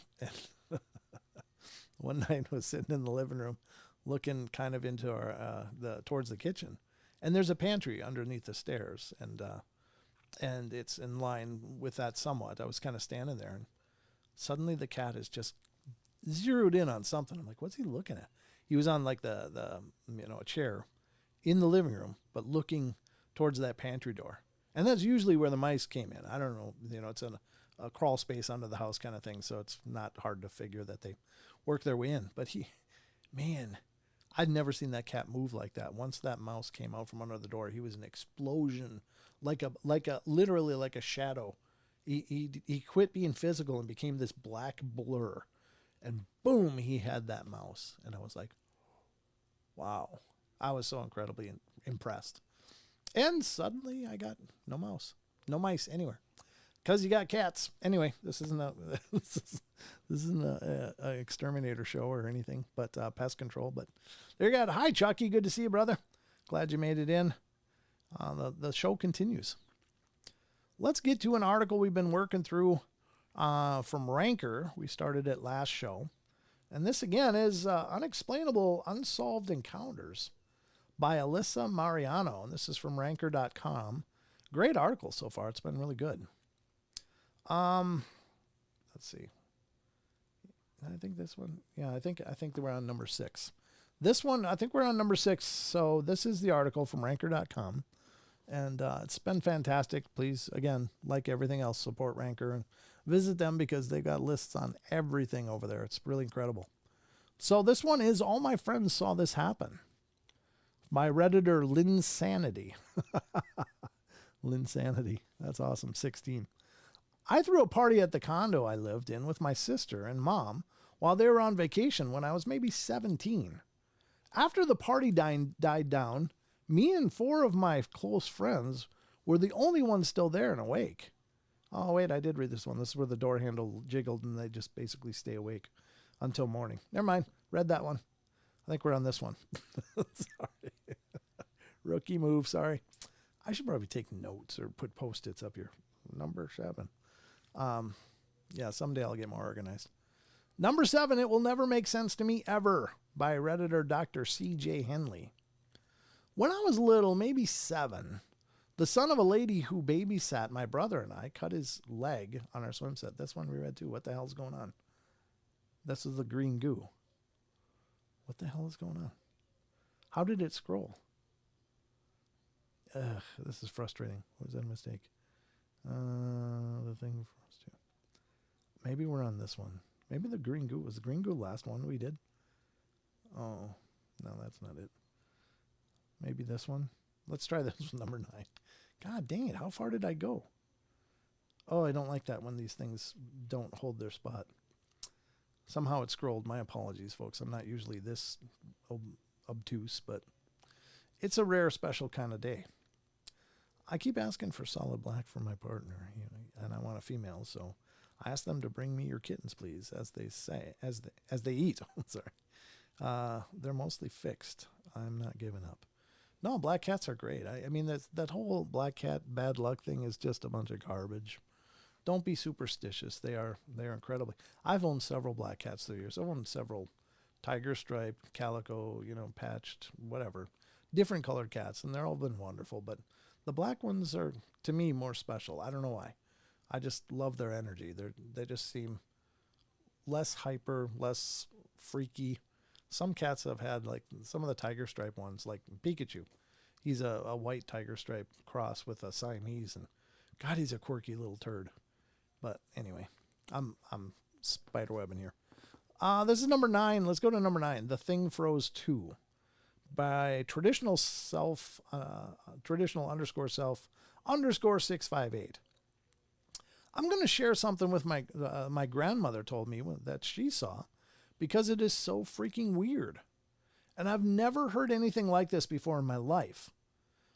One night I was sitting in the living room looking kind of into our towards the kitchen, and there's a pantry underneath the stairs, and it's in line with that somewhat. I was kind of standing there, and suddenly the cat is just zeroed in on something. I'm like, what's he looking at? He was on like a chair in the living room, but looking towards that pantry door. And that's usually where the mice came in. I don't know, it's a crawl space under the house kind of thing, so it's not hard to figure that they work their way in. But I'd never seen that cat move like that. Once that mouse came out from under the door, he was an explosion, literally like a shadow. He quit being physical and became this black blur, and boom, he had that mouse. And I was like, wow, I was so incredibly impressed. And suddenly I got no mice anywhere. Because you got cats. Anyway, this isn't a exterminator show or anything, but pest control. But there you go. Hi, Chucky. Good to see you, brother. Glad you made it in. The show continues. Let's get to an article we've been working through from Ranker. We started it last show. And this, again, is Unexplainable Unsolved Encounters by Alyssa Mariano. And this is from Ranker.com. Great article so far. It's been really good. Let's see. I think this one. Yeah, I think we're on number 6. This one, I think we're on number 6. So this is the article from Ranker.com, and it's been fantastic. Please, again, like everything else, support Ranker and visit them because they got lists on everything over there. It's really incredible. So this one is All My Friends Saw This Happen by Redditor Linsanity. Linsanity. That's awesome. 16. I threw a party at the condo I lived in with my sister and mom while they were on vacation when I was maybe 17. After the party died down, me and 4 of my close friends were the only ones still there and awake. Oh, wait, I did read this one. This is where the door handle jiggled and they just basically stay awake until morning. Never mind. Read that one. I think we're on this one. Sorry. Rookie move. Sorry. I should probably take notes or put Post-its up here. Number 7. Yeah, someday I'll get more organized. Number 7, It Will Never Make Sense to Me Ever by Redditor Dr. C.J. Henley. When I was little, maybe 7, the son of a lady who babysat my brother and I cut his leg on our swim set. This one we read too. What the hell's going on? This is the green goo. What the hell is going on? How did it scroll? Ugh, this is frustrating. Was that a mistake? The thing for us too. Maybe we're on this one. Maybe the green goo was the green goo last one we did. Oh, no, that's not it. Maybe this one. Let's try this one, number 9. God dang it! How far did I go? Oh, I don't like that when these things don't hold their spot. Somehow it scrolled. My apologies, folks. I'm not usually this obtuse, but it's a rare, special kind of day. I keep asking for solid black for my partner, and I want a female, so I ask them to bring me your kittens, please, as they say, as they eat. Sorry, they're mostly fixed. I'm not giving up. No, black cats are great. I mean, that whole black cat bad luck thing is just a bunch of garbage. Don't be superstitious. They're incredibly. I've owned several black cats through the years. I've owned several tiger striped, calico, patched, whatever, different colored cats, and they're all been wonderful. But the black ones are, to me, more special. I don't know why. I just love their energy. They just seem less hyper, less freaky. Some cats I've had, like some of the tiger stripe ones, like Pikachu. He's a white tiger stripe cross with a Siamese, and God, he's a quirky little turd. But anyway, I'm spiderwebbing here. This is number 9. Let's go to number 9. The Thing Froze 2 by traditional underscore self underscore 658. I'm going to share something with my grandmother told me that she saw, because it is so freaking weird. And I've never heard anything like this before in my life.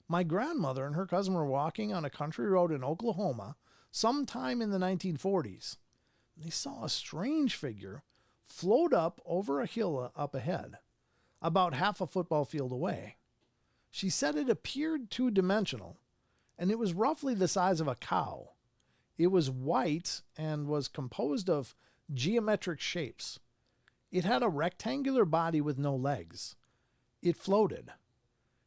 My grandmother and her cousin were walking on a country road in Oklahoma sometime in the 1940s. They saw a strange figure float up over a hill up ahead, about half a football field away. She said it appeared two-dimensional, and it was roughly the size of a cow. It was white and was composed of geometric shapes. It had a rectangular body with no legs. It floated.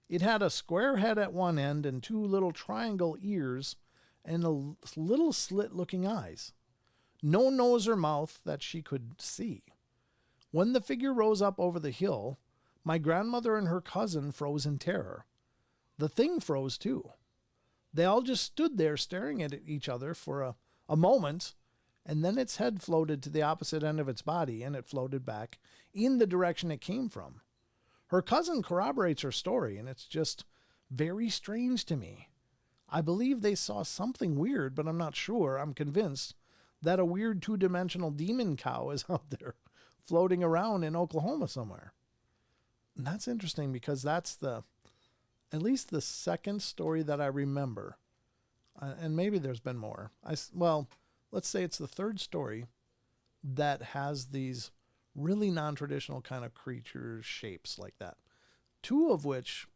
It had a square head at one end and 2 little triangle ears and a little slit-looking eyes. No nose or mouth that she could see. When the figure rose up over the hill, my grandmother and her cousin froze in terror. The thing froze too. They all just stood there staring at each other for a moment, and then its head floated to the opposite end of its body, and it floated back in the direction it came from. Her cousin corroborates her story, and it's just very strange to me. I believe they saw something weird, but I'm not sure. I'm convinced that a weird 2-dimensional demon cow is out there floating around in Oklahoma somewhere. And that's interesting because that's at least the second story that I remember, and maybe there's been more. Well, let's say it's the third story that has these really non-traditional kind of creature shapes like that. Two of which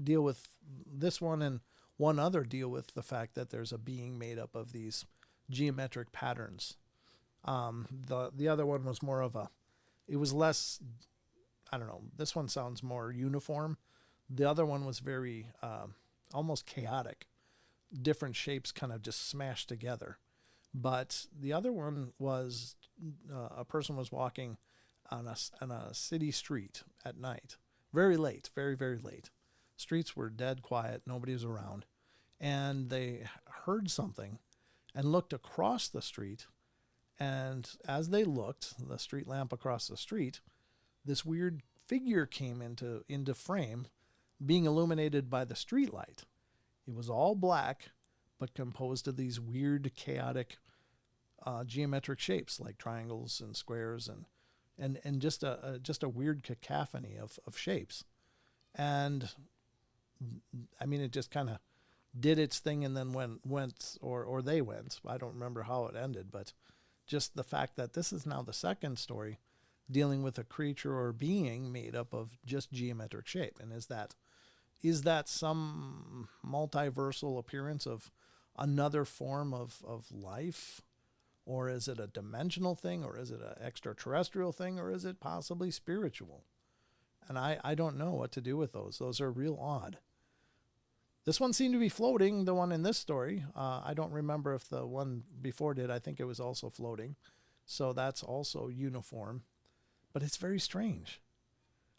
deal with this one, and one other deal with the fact that there's a being made up of these geometric patterns. The other one was more of it was less, I don't know, this one sounds more uniform. The other one was very almost chaotic. Different shapes kind of just smashed together. But the other one was a person was walking on a city street at night, very late, very, very late. Streets were dead quiet. Nobody was around. And they heard something and looked across the street. And as they looked, the street lamp across the street, this weird figure came into frame, being illuminated by the street light. It was all black, but composed of these weird, chaotic geometric shapes like triangles and squares and just a weird cacophony of shapes. And I mean, it just kind of did its thing and then went or they went. I don't remember how it ended, but just the fact that this is now the second story dealing with a creature or being made up of just geometric shape. And is that some multiversal appearance of another form of life? Or is it a dimensional thing? Or is it an extraterrestrial thing? Or is it possibly spiritual? And I don't know what to do with those. Those are real odd. This one seemed to be floating, the one in this story. I don't remember if the one before did. I think it was also floating. So that's also uniform. But it's very strange.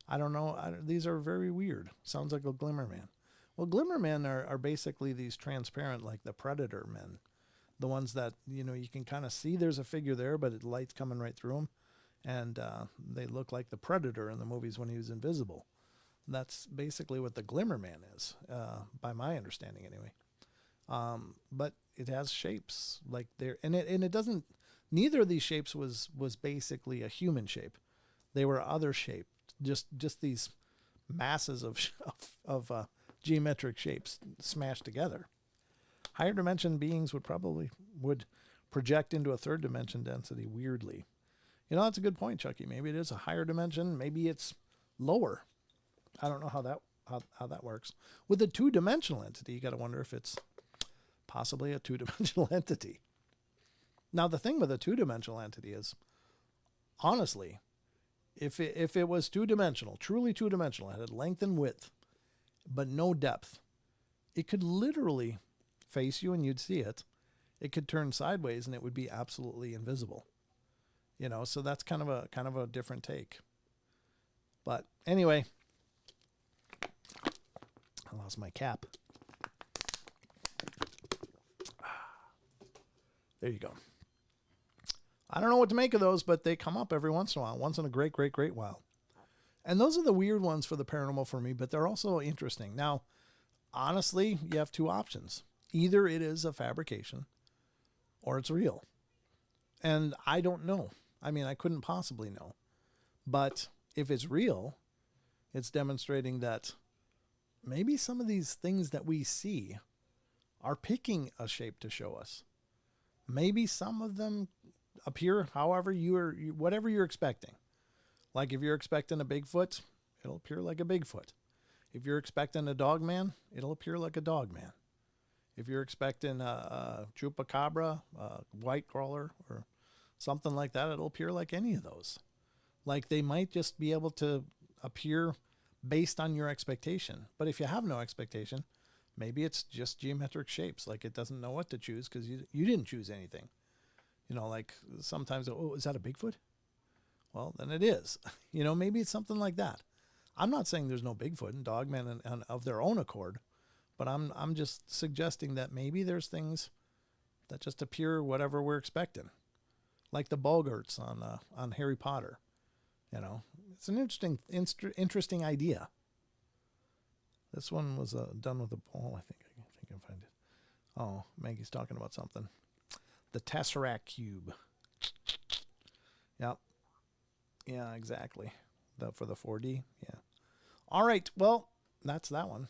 I don't know. These are very weird. Sounds like a glimmer man. Well, glimmer men are basically these transparent, like the predator men. The ones that, you can kind of see there's a figure there, but the light's coming right through them. And they look like the predator in the movies when he was invisible. That's basically what the glimmer man is, by my understanding anyway. But it has shapes like there, and it doesn't. Neither of these shapes was basically a human shape. They were other shapes, just these masses of geometric shapes smashed together. Higher dimension beings would project into a third dimension density weirdly. That's a good point, Chucky. Maybe it is a higher dimension. Maybe it's lower. I don't know how that works. With a two-dimensional entity, you got to wonder if it's possibly a two-dimensional entity. Now, the thing with a two-dimensional entity is, honestly, if it was two-dimensional, truly two-dimensional, it had length and width, but no depth, it could literally face you and you'd see it. It could turn sideways and it would be absolutely invisible. So that's kind of a different take. But anyway, I lost my cap. There you go. I don't know what to make of those, but they come up every once in a while. Once in a great, great, great while. And those are the weird ones for the paranormal for me, but they're also interesting. Now, honestly, you have two options. Either it is a fabrication or it's real. And I don't know. I mean, I couldn't possibly know. But if it's real, it's demonstrating that maybe some of these things that we see are picking a shape to show us. Maybe some of them appear however whatever you're expecting. Like if you're expecting a Bigfoot, it'll appear like a Bigfoot. If you're expecting a dog man, it'll appear like a dog man. If you're expecting a chupacabra, a white crawler, or something like that, it'll appear like any of those. Like they might just be able to appear based on your expectation. But if you have no expectation, maybe it's just geometric shapes. Like it doesn't know what to choose because you didn't choose anything. Like sometimes, is that a Bigfoot? Well, then it is. Maybe it's something like that. I'm not saying there's no Bigfoot and dogmen and of their own accord, but I'm just suggesting that maybe there's things that just appear whatever we're expecting, like the Boggarts on Harry Potter. It's an interesting idea. This one was done with a ball. I think I can find it. Oh, Maggie's talking about something. The Tesseract Cube. Yep. Yeah, exactly. For the 4D. Yeah. All right. Well, that's that one.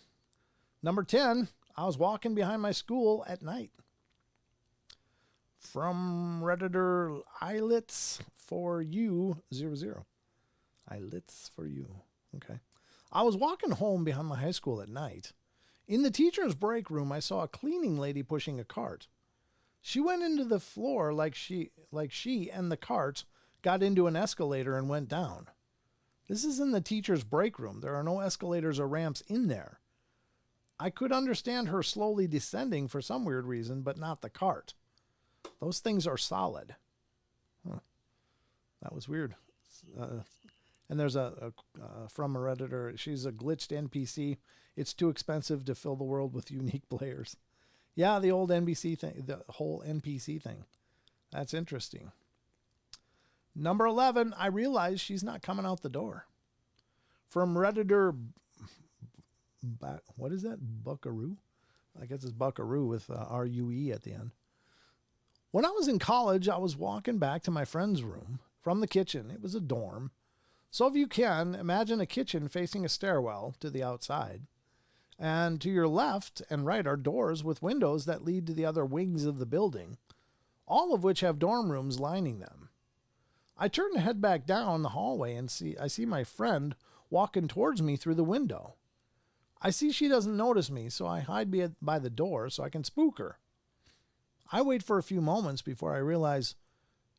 Number 10, I was walking behind my school at night. From Redditor Eyelets for You 00. Eyelets for You. Okay. I was walking home behind my high school at night. In the teacher's break room, I saw a cleaning lady pushing a cart. She went into the floor like she and the cart got into an escalator and went down. This is in the teacher's break room. There are no escalators or ramps in there. I could understand her slowly descending for some weird reason, but not the cart. Those things are solid. Huh. That was weird. And there's from a Redditor, she's a glitched NPC. It's too expensive to fill the world with unique players. Yeah, the old NPC thing, the whole NPC thing. That's interesting. Number 11, I realize she's not coming out the door. From Redditor, what is that? Buckaroo? I guess it's Buckaroo with R-U-E at the end. When I was in college, I was walking back to my friend's room from the kitchen. It was a dorm. So if you can, imagine a kitchen facing a stairwell to the outside. And to your left and right are doors with windows that lead to the other wings of the building, all of which have dorm rooms lining them. I turn to head back down the hallway and I see my friend walking towards me through the window. I see she doesn't notice me, so I hide by the door so I can spook her. I wait for a few moments before I realize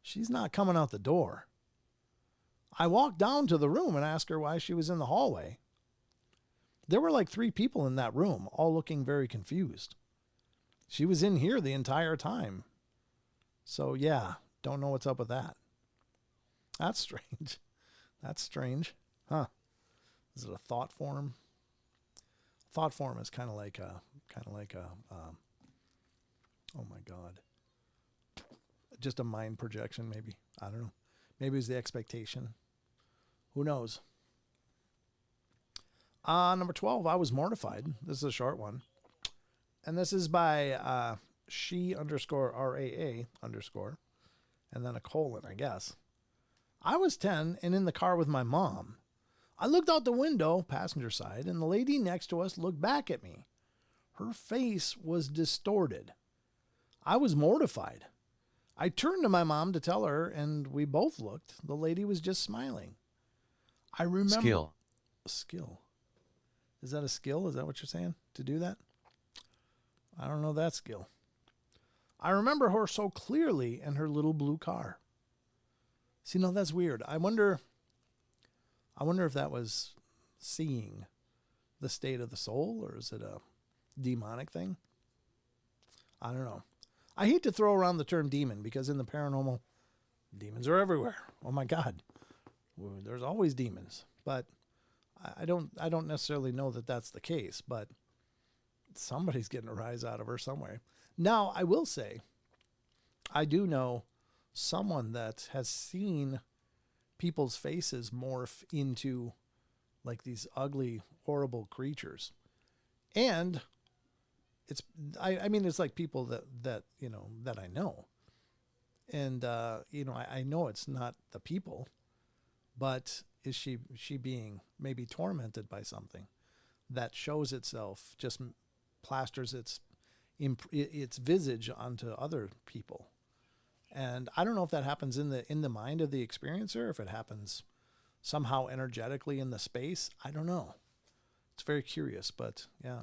she's not coming out the door. I walk down to the room and ask her why she was in the hallway. There were like 3 people in that room, all looking very confused. She was in here the entire time. So yeah, don't know what's up with that. That's strange. That's strange. Huh. Is it a thought form? Thought form is kind of like a, oh my God. Just a mind projection, maybe. I don't know. Maybe it was the expectation. Who knows? Number 12, I was mortified. This is a short one. And this is by she_RAA_, and then a colon, I guess. I was 10 and in the car with my mom. I looked out the window, passenger side, and the lady next to us looked back at me. Her face was distorted. I was mortified. I turned to my mom to tell her, and we both looked. The lady was just smiling. I remember... Skill. Is that a skill? Is that what you're saying? To do that? I don't know that skill. I remember her so clearly in her little blue car. See, no, that's weird. I wonder if that was seeing the state of the soul, or is it a demonic thing? I don't know. I hate to throw around the term demon because in the paranormal, demons are everywhere. Oh my God. There's always demons, but I don't necessarily know that that's the case, but somebody's getting a rise out of her somewhere. Now, I will say, I do know someone that has seen people's faces morph into like these ugly, horrible creatures. And it's, I mean, it's like people that, you know, that I know. And, you know, I know it's not the people, but is she being maybe tormented by something that shows itself, just plasters its visage onto other people? And I don't know if that happens in the mind of the experiencer, if it happens somehow energetically in the space. I don't know. It's very curious, but yeah.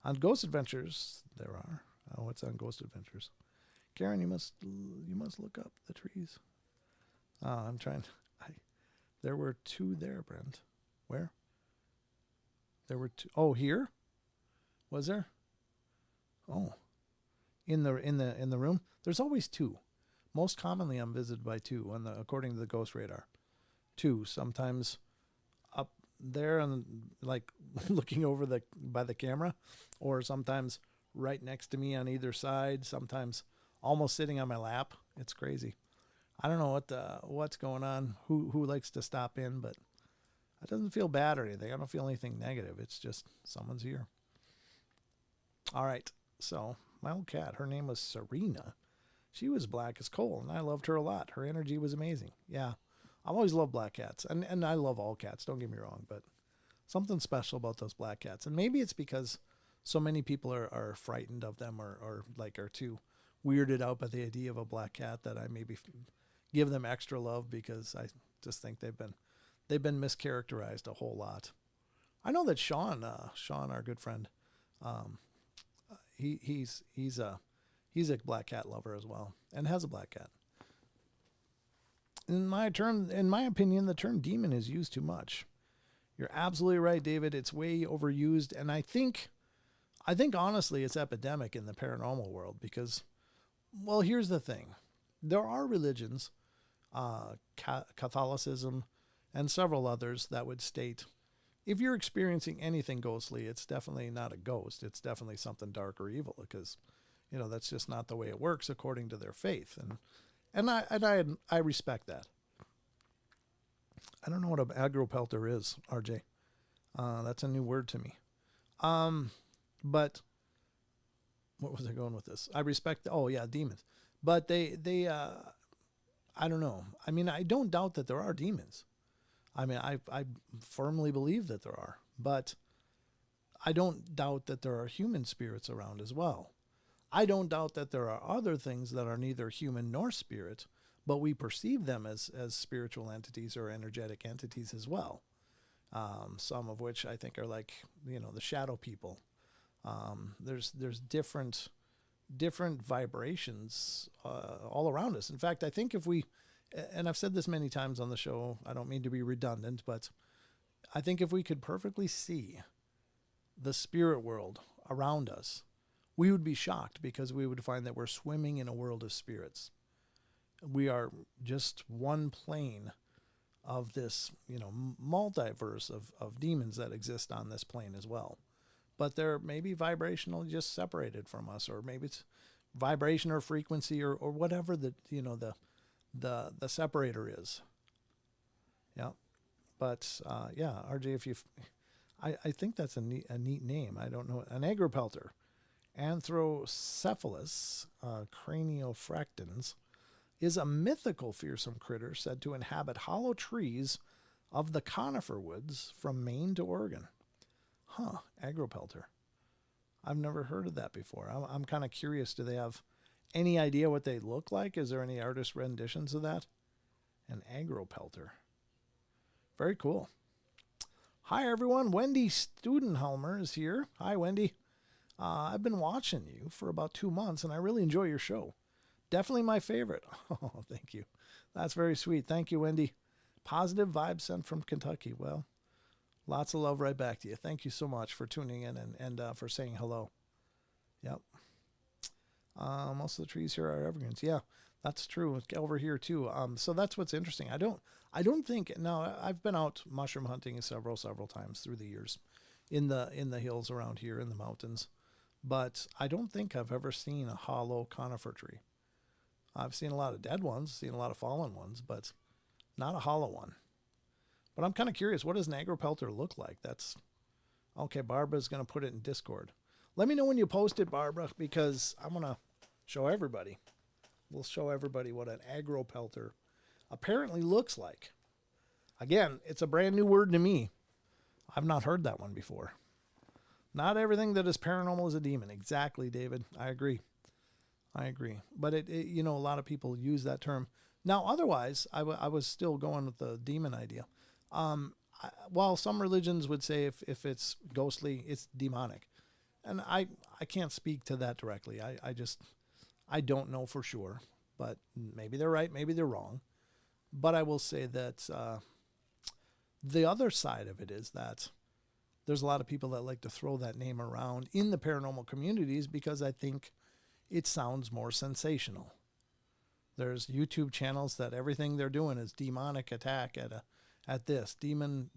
On Ghost Adventures, there are. Oh, what's on Ghost Adventures? Karen, you must look up the trees. I'm trying. There were 2 there, Brent. Where? There were 2. Oh, here? Was there? Oh, in the room. There's always 2. Most commonly, I'm visited by 2, according to the Ghost Radar. 2, sometimes up there and like looking over by the camera, or sometimes right next to me on either side. Sometimes almost sitting on my lap. It's crazy. I don't know what's going on. Who likes to stop in, but it doesn't feel bad or anything. I don't feel anything negative. It's just someone's here. All right. So my old cat, her name was Serena. She was black as coal, and I loved her a lot. Her energy was amazing. Yeah, I've always loved black cats, and I love all cats. Don't get me wrong, but something special about those black cats. And maybe it's because so many people are frightened of them, or like are too weirded out by the idea of a black cat, that I maybe give them extra love, because I just think they've been mischaracterized a whole lot. I know that Sean, our good friend, um, he's a black cat lover as well, and has a black cat. In my opinion, the term demon is used too much. You're absolutely right, David. It's way overused, and I think honestly it's epidemic in the paranormal world, because, well, here's the thing. There are religions, Catholicism and several others, that would state if you're experiencing anything ghostly, it's definitely not a ghost. It's definitely something dark or evil, because, that's just not the way it works according to their faith. And I respect that. I don't know what an agropelter is, RJ. That's a new word to me. But what was I going with this? I respect. Oh yeah, demons. But they I don't know. I mean, I don't doubt that there are demons. I mean, I firmly believe that there are, but I don't doubt that there are human spirits around as well. I don't doubt that there are other things that are neither human nor spirit, but we perceive them as spiritual entities or energetic entities as well. Some of which I think are like, the shadow people. There's different vibrations all around us. In fact, I think if we, and I've said this many times on the show, I don't mean to be redundant, but I think if we could perfectly see the spirit world around us, we would be shocked, because we would find that we're swimming in a world of spirits. We are just one plane of this, multiverse of demons that exist on this plane as well. But they're maybe vibrational, just separated from us, or maybe it's vibration or frequency or whatever the separator is. Yeah. But yeah, RJ, I think that's a neat name. I don't know. An agropelter. Anthrocephalus craniofractans is a mythical fearsome critter said to inhabit hollow trees of the conifer woods from Maine to Oregon. Huh, agropelter. I've never heard of that before. I'm kind of curious. Do they have any idea what they look like? Is there any artist renditions of that? An agropelter. Very cool. Hi, everyone. Wendy Studenhalmer is here. Hi, Wendy. I've been watching you for about 2 months, and I really enjoy your show. Definitely my favorite. Oh, thank you. That's very sweet. Thank you, Wendy. Positive vibes sent from Kentucky. Well, lots of love right back to you. Thank you so much for tuning in and for saying hello. Yep. Most of the trees here are evergreens. Yeah, that's true. Over here too. So that's what's interesting. I don't think. Now, I've been out mushroom hunting several times through the years, in the hills around here in the mountains, but I don't think I've ever seen a hollow conifer tree. I've seen a lot of dead ones, seen a lot of fallen ones, but not a hollow one. But I'm kind of curious, what does an agropelter look like? That's okay. Barbara's going to put it in Discord. Let me know when you post it, Barbara, because I'm going to show everybody. We'll show everybody what an agropelter apparently looks like. Again, it's a brand new word to me. I've not heard that one before. Not everything that is paranormal is a demon. Exactly, David. I agree. But it a lot of people use that term. Now, otherwise, I was still going with the demon idea. While some religions would say if it's ghostly, it's demonic. And I can't speak to that directly. I don't know for sure. But maybe they're right, maybe they're wrong. But I will say that the other side of it is that there's a lot of people that like to throw that name around in the paranormal communities, because I think it sounds more sensational. There's YouTube channels that everything they're doing is demonic attack at this demon,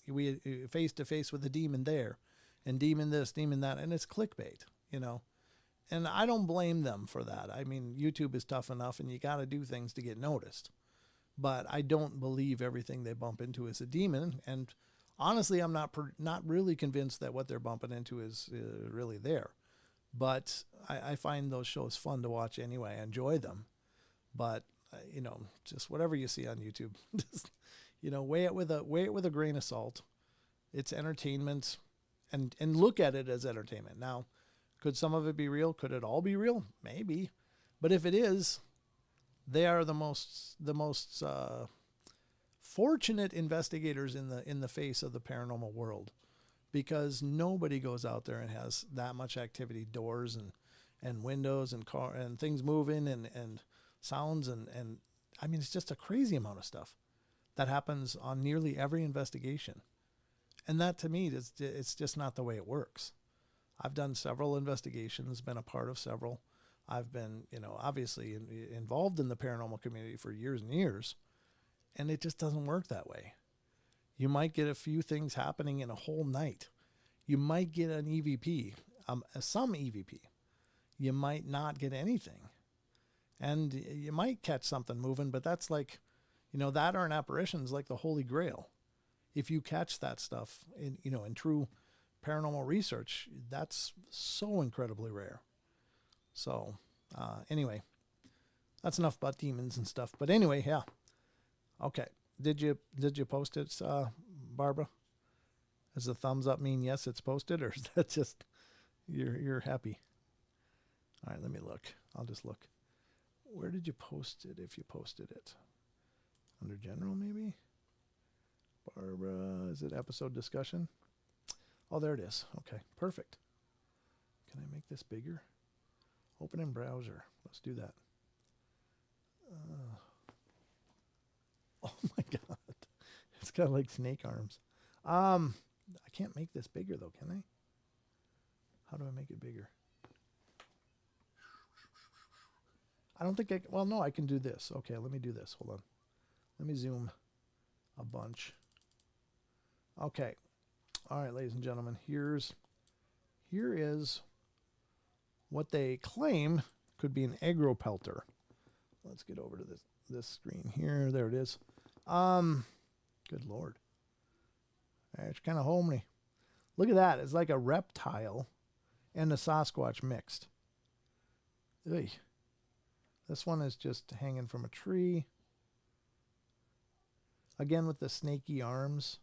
we face to face with a demon there, and demon this, demon that, and it's clickbait, And I don't blame them for that. I mean, YouTube is tough enough, and you got to do things to get noticed. But I don't believe everything they bump into is a demon, and honestly, I'm not really convinced that what they're bumping into is really there. But I find those shows fun to watch anyway. I enjoy them. But just whatever you see on YouTube, just weigh it with a grain of salt. It's entertainment, and look at it as entertainment. Now, could some of it be real? Could it all be real? Maybe. But if it is, they are the most fortunate investigators in the face of the paranormal world, because nobody goes out there and has that much activity, doors and windows and car and things moving and sounds and I mean, it's just a crazy amount of stuff that happens on nearly every investigation. And that to me, it's just not the way it works. I've done several investigations, been a part of several. I've been, obviously involved in the paranormal community for years and years, and it just doesn't work that way. You might get a few things happening in a whole night. You might get an EVP, some EVP. You might not get anything. And you might catch something moving, but that's like, that or an apparition is like the Holy Grail. If you catch that stuff in true paranormal research, that's so incredibly rare. So, anyway, that's enough about demons and stuff. But anyway, yeah. Okay. Did you post it, Barbara? Does the thumbs up mean yes, it's posted, or is that just you're happy? All right, let me look. I'll just look. Where did you post it? If you posted it under general, maybe. Barbara, is it episode discussion? Oh, there it is. Okay, perfect. Can I make this bigger? Open in browser. Let's do that. Oh my God. It's got like snake arms. I can't make this bigger though, can I? How do I make it bigger? I don't think well, no, I can do this. Okay, let me do this. Hold on. Let me zoom a bunch. Okay. All right, ladies and gentlemen, here is what they claim could be an aggro pelter. Let's get over to this screen here. There it is. Good Lord. It's kind of homely. Look at that. It's like a reptile and a Sasquatch mixed. Ugh. This one is just hanging from a tree. Again with the snaky arms.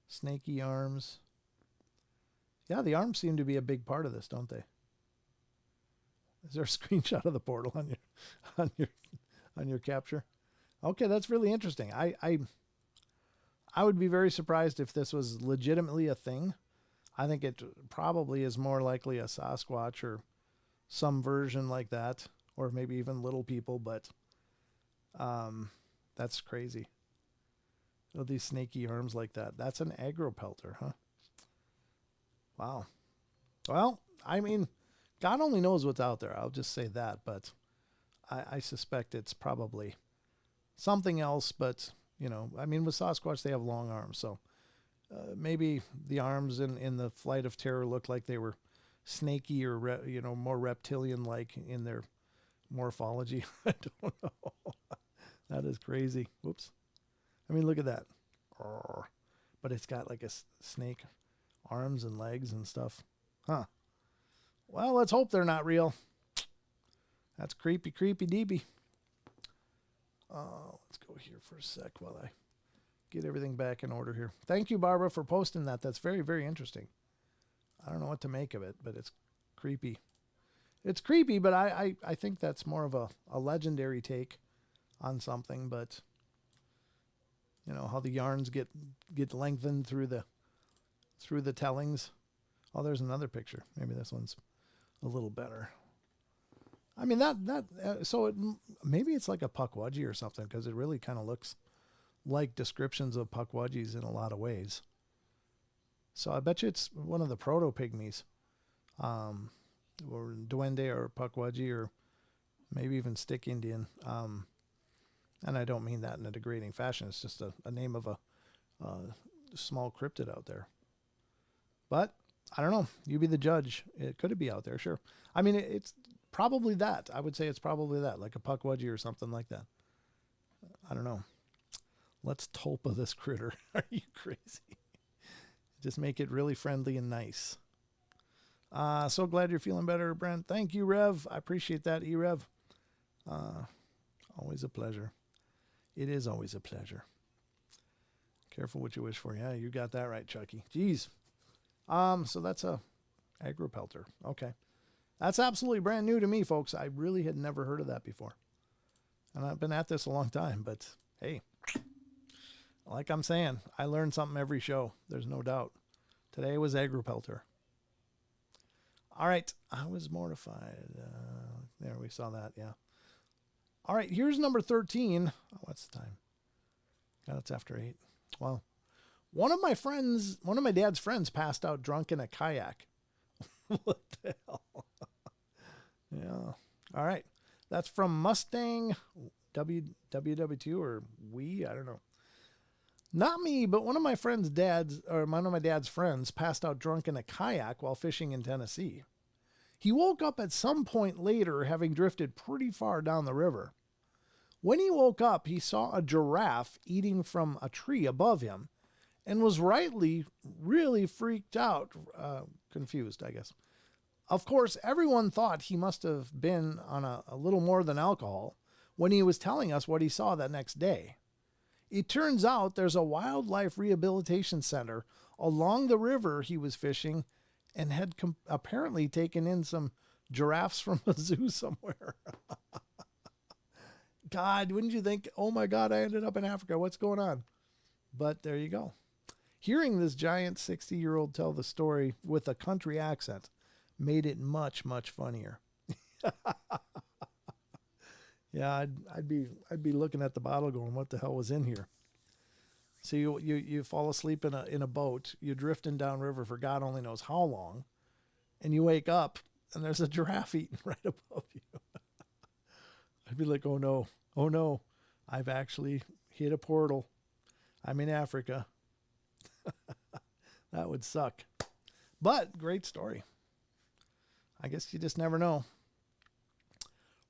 Snaky arms. Yeah, the arms seem to be a big part of this, don't they? Is there a screenshot of the portal on your capture? Okay, that's really interesting. I would be very surprised if this was legitimately a thing. I think it probably is more likely a Sasquatch or some version like that, or maybe even little people, but that's crazy. Oh, these snaky arms like that. That's an aggro pelter, huh? Wow. Well, I mean, God only knows what's out there. I'll just say that, but I suspect it's probably something else, but, I mean, with Sasquatch, they have long arms, so maybe the arms in the Flight of Terror looked like they were snaky or, more reptilian-like in their morphology. I don't know. That is crazy. Whoops. I mean, look at that. But it's got like a snake arms and legs and stuff. Huh. Well, let's hope they're not real. That's creepy, creepy deepy. Let's go here for a sec while I get everything back in order here. Thank you, Barbara, for posting that. That's very, very interesting. I don't know what to make of it, but it's creepy. It's creepy, but I think that's more of a legendary take on something, but how the yarns get lengthened through the tellings. Oh, there's another picture. Maybe this one's a little better. I mean, maybe it's like a pukwudgie or something, because it really kind of looks like descriptions of pukwudgies in a lot of ways. So I bet you it's one of the proto-pygmies, or duende or pukwudgie, or maybe even stick Indian. And I don't mean that in a degrading fashion. It's just a name of a small cryptid out there. But I don't know. You be the judge. Could it be out there? Sure. I mean, it's probably that. I would say it's probably that, like a pukwudgie or something like that. I don't know. Let's tulpa this critter. Are you crazy? Just make it really friendly and nice. So glad you're feeling better, Brent. Thank you, Rev. I appreciate that, E-Rev. Always a pleasure. It is always a pleasure. Careful what you wish for. Yeah, you got that right, Chucky. Jeez. So that's a agropelter. Okay. That's absolutely brand new to me, folks. I really had never heard of that before. And I've been at this a long time, but hey, like I'm saying, I learn something every show. There's no doubt. Today was agropelter. All right. I was mortified. There, we saw that. Yeah. All right. Here's number 13. Oh, what's the time? God, it's after 8. Well, one of my dad's friends passed out drunk in a kayak. What the hell? Yeah. All right. That's from Mustang WW2 or I don't know. Not me, but one of my dad's friends passed out drunk in a kayak while fishing in Tennessee. He woke up at some point later, having drifted pretty far down the river. When he woke up, he saw a giraffe eating from a tree above him and was really freaked out, confused, I guess. Of course, everyone thought he must have been on a little more than alcohol when he was telling us what he saw that next day. It turns out there's a wildlife rehabilitation center along the river he was fishing and had apparently taken in some giraffes from a zoo somewhere. God, wouldn't you think, oh my God, I ended up in Africa. What's going on? But there you go. Hearing this giant 60-year-old tell the story with a country accent made it much, much funnier. Yeah, I'd be looking at the bottle going, what the hell was in here? So you fall asleep in a boat, you're drifting downriver for God only knows how long, and you wake up and there's a giraffe eating right above you. I'd be like, oh no, I've actually hit a portal. I'm in Africa. That would suck. But great story. I guess you just never know.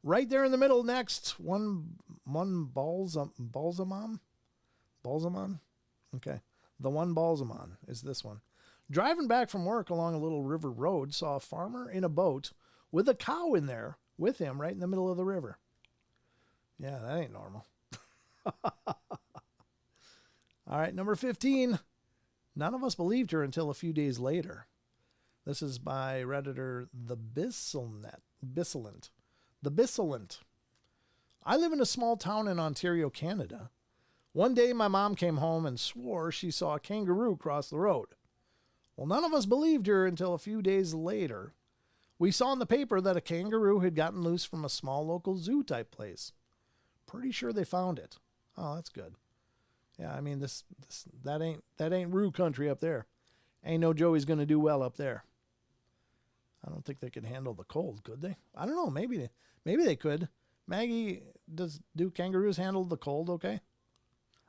Right there in the middle next, one Balsamon? Okay. The one Balsamon is this one. Driving back from work along a little river road, saw a farmer in a boat with a cow in there with him right in the middle of the river. Yeah, that ain't normal. All right, number 15. None of us believed her until a few days later. This is by Redditor The Bissolent. I live in a small town in Ontario, Canada. One day my mom came home and swore she saw a kangaroo cross the road. Well, none of us believed her until a few days later. We saw in the paper that a kangaroo had gotten loose from a small local zoo type place. Pretty sure they found it. Oh, that's good. Yeah, I mean that ain't Roo country up there. Ain't no Joey's gonna do well up there. I don't think they can handle the cold, could they? I don't know. Maybe they could. Maggie, do kangaroos handle the cold okay?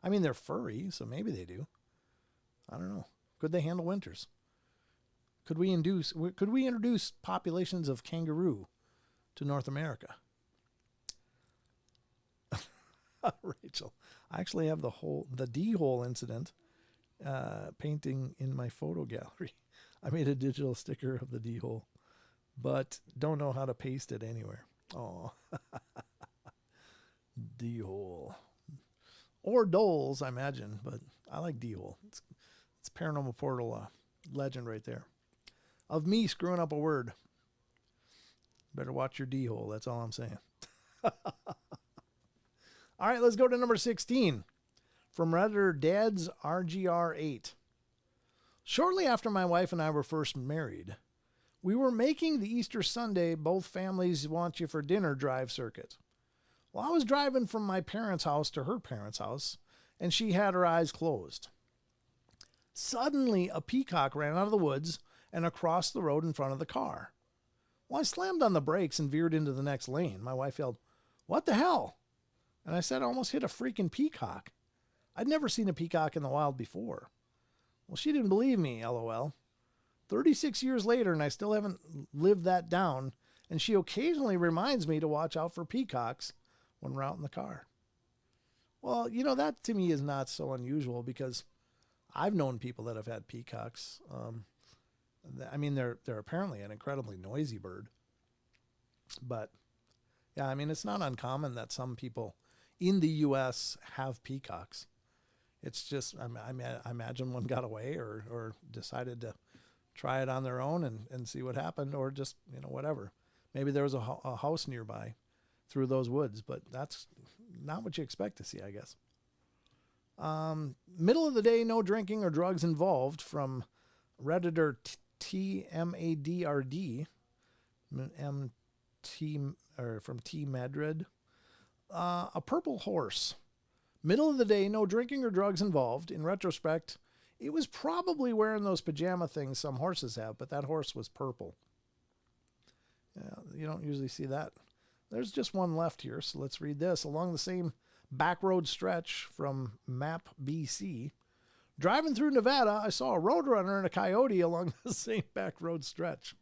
I mean, they're furry, so maybe they do. I don't know. Could they handle winters? Could we introduce populations of kangaroo to North America? Rachel, I actually have the D-hole incident painting in my photo gallery. I made a digital sticker of the D-hole, but don't know how to paste it anywhere. Oh, D-hole. Or Doles, I imagine, but I like D-hole. It's Paranormal Portal legend right there. Of me screwing up a word. Better watch your D-hole, that's all I'm saying. All right, let's go to number 16. From Redditor Dad's RGR8. Shortly after my wife and I were first married, we were making the Easter Sunday both families want you for dinner drive circuit. Well, I was driving from my parents' house to her parents' house, and she had her eyes closed. Suddenly, a peacock ran out of the woods and across the road in front of the car. Well, I slammed on the brakes and veered into the next lane. My wife yelled, "What the hell?" And I said, "I almost hit a freaking peacock." I'd never seen a peacock in the wild before. Well, she didn't believe me, LOL. 36 years later, and I still haven't lived that down, and she occasionally reminds me to watch out for peacocks when we're out in the car. Well, that to me is not so unusual because I've known people that have had peacocks. I mean, they're apparently an incredibly noisy bird. But, yeah, I mean, it's not uncommon that some people in the U.S. have peacocks. It's just, I imagine one got away or decided to try it on their own and see what happened, or just, whatever. Maybe there was a house nearby through those woods, but that's not what you expect to see, I guess. Middle of the day, no drinking or drugs involved, from Redditor TMADRD, from T Madrid. A purple horse. Middle of the day, no drinking or drugs involved. In retrospect, it was probably wearing those pajama things some horses have, but that horse was purple. Yeah, you don't usually see that. There's just one left here, so let's read this. Along the same back road stretch, from Map BC, driving through Nevada, I saw a roadrunner and a coyote along the same back road stretch.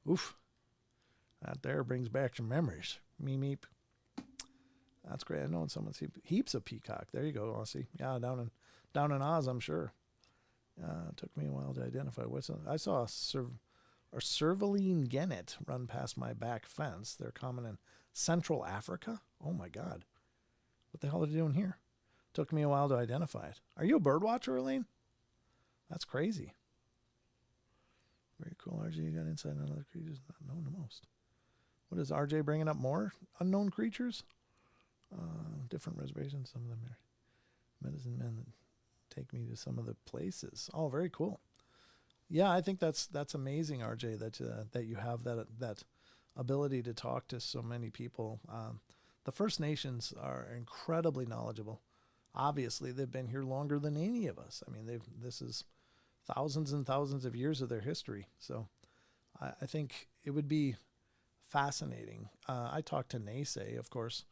Oof. That there brings back some memories. Meep. That's great. I know someone see heaps of peacock. There you go, Aussie. Yeah, down in Oz, I'm sure. It took me a while to identify I saw a Cervaline Genet run past my back fence. They're common in Central Africa. Oh my God. What the hell are they doing here? Took me a while to identify it. Are you a bird watcher, Elaine? That's crazy. Very cool. RJ, you got insight on other creatures not known to most. What is RJ bringing up? More unknown creatures? Different reservations. Some of them are medicine men that take me to some of the places. Oh, very cool. Yeah, I think that's amazing, RJ, that you have that ability to talk to so many people. The First Nations are incredibly knowledgeable. Obviously, they've been here longer than any of us. I mean, this is thousands and thousands of years of their history. So I think it would be fascinating. I talked to Naysay, of course,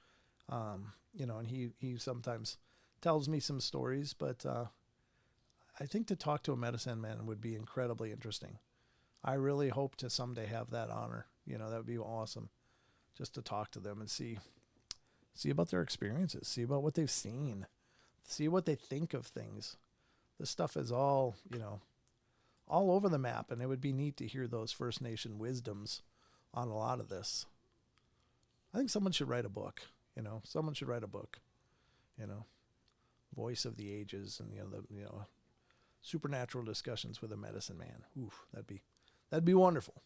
and he sometimes tells me some stories, but I think to talk to a medicine man would be incredibly interesting. I really hope to someday have that honor. That would be awesome, just to talk to them and see about their experiences, see about what they've seen, see what they think of things. This stuff is all over the map, and it would be neat to hear those First Nation wisdoms on a lot of this. I think someone should write a book. Someone should write a book. Voice of the Ages, and the supernatural discussions with a medicine man. Oof, that'd be wonderful.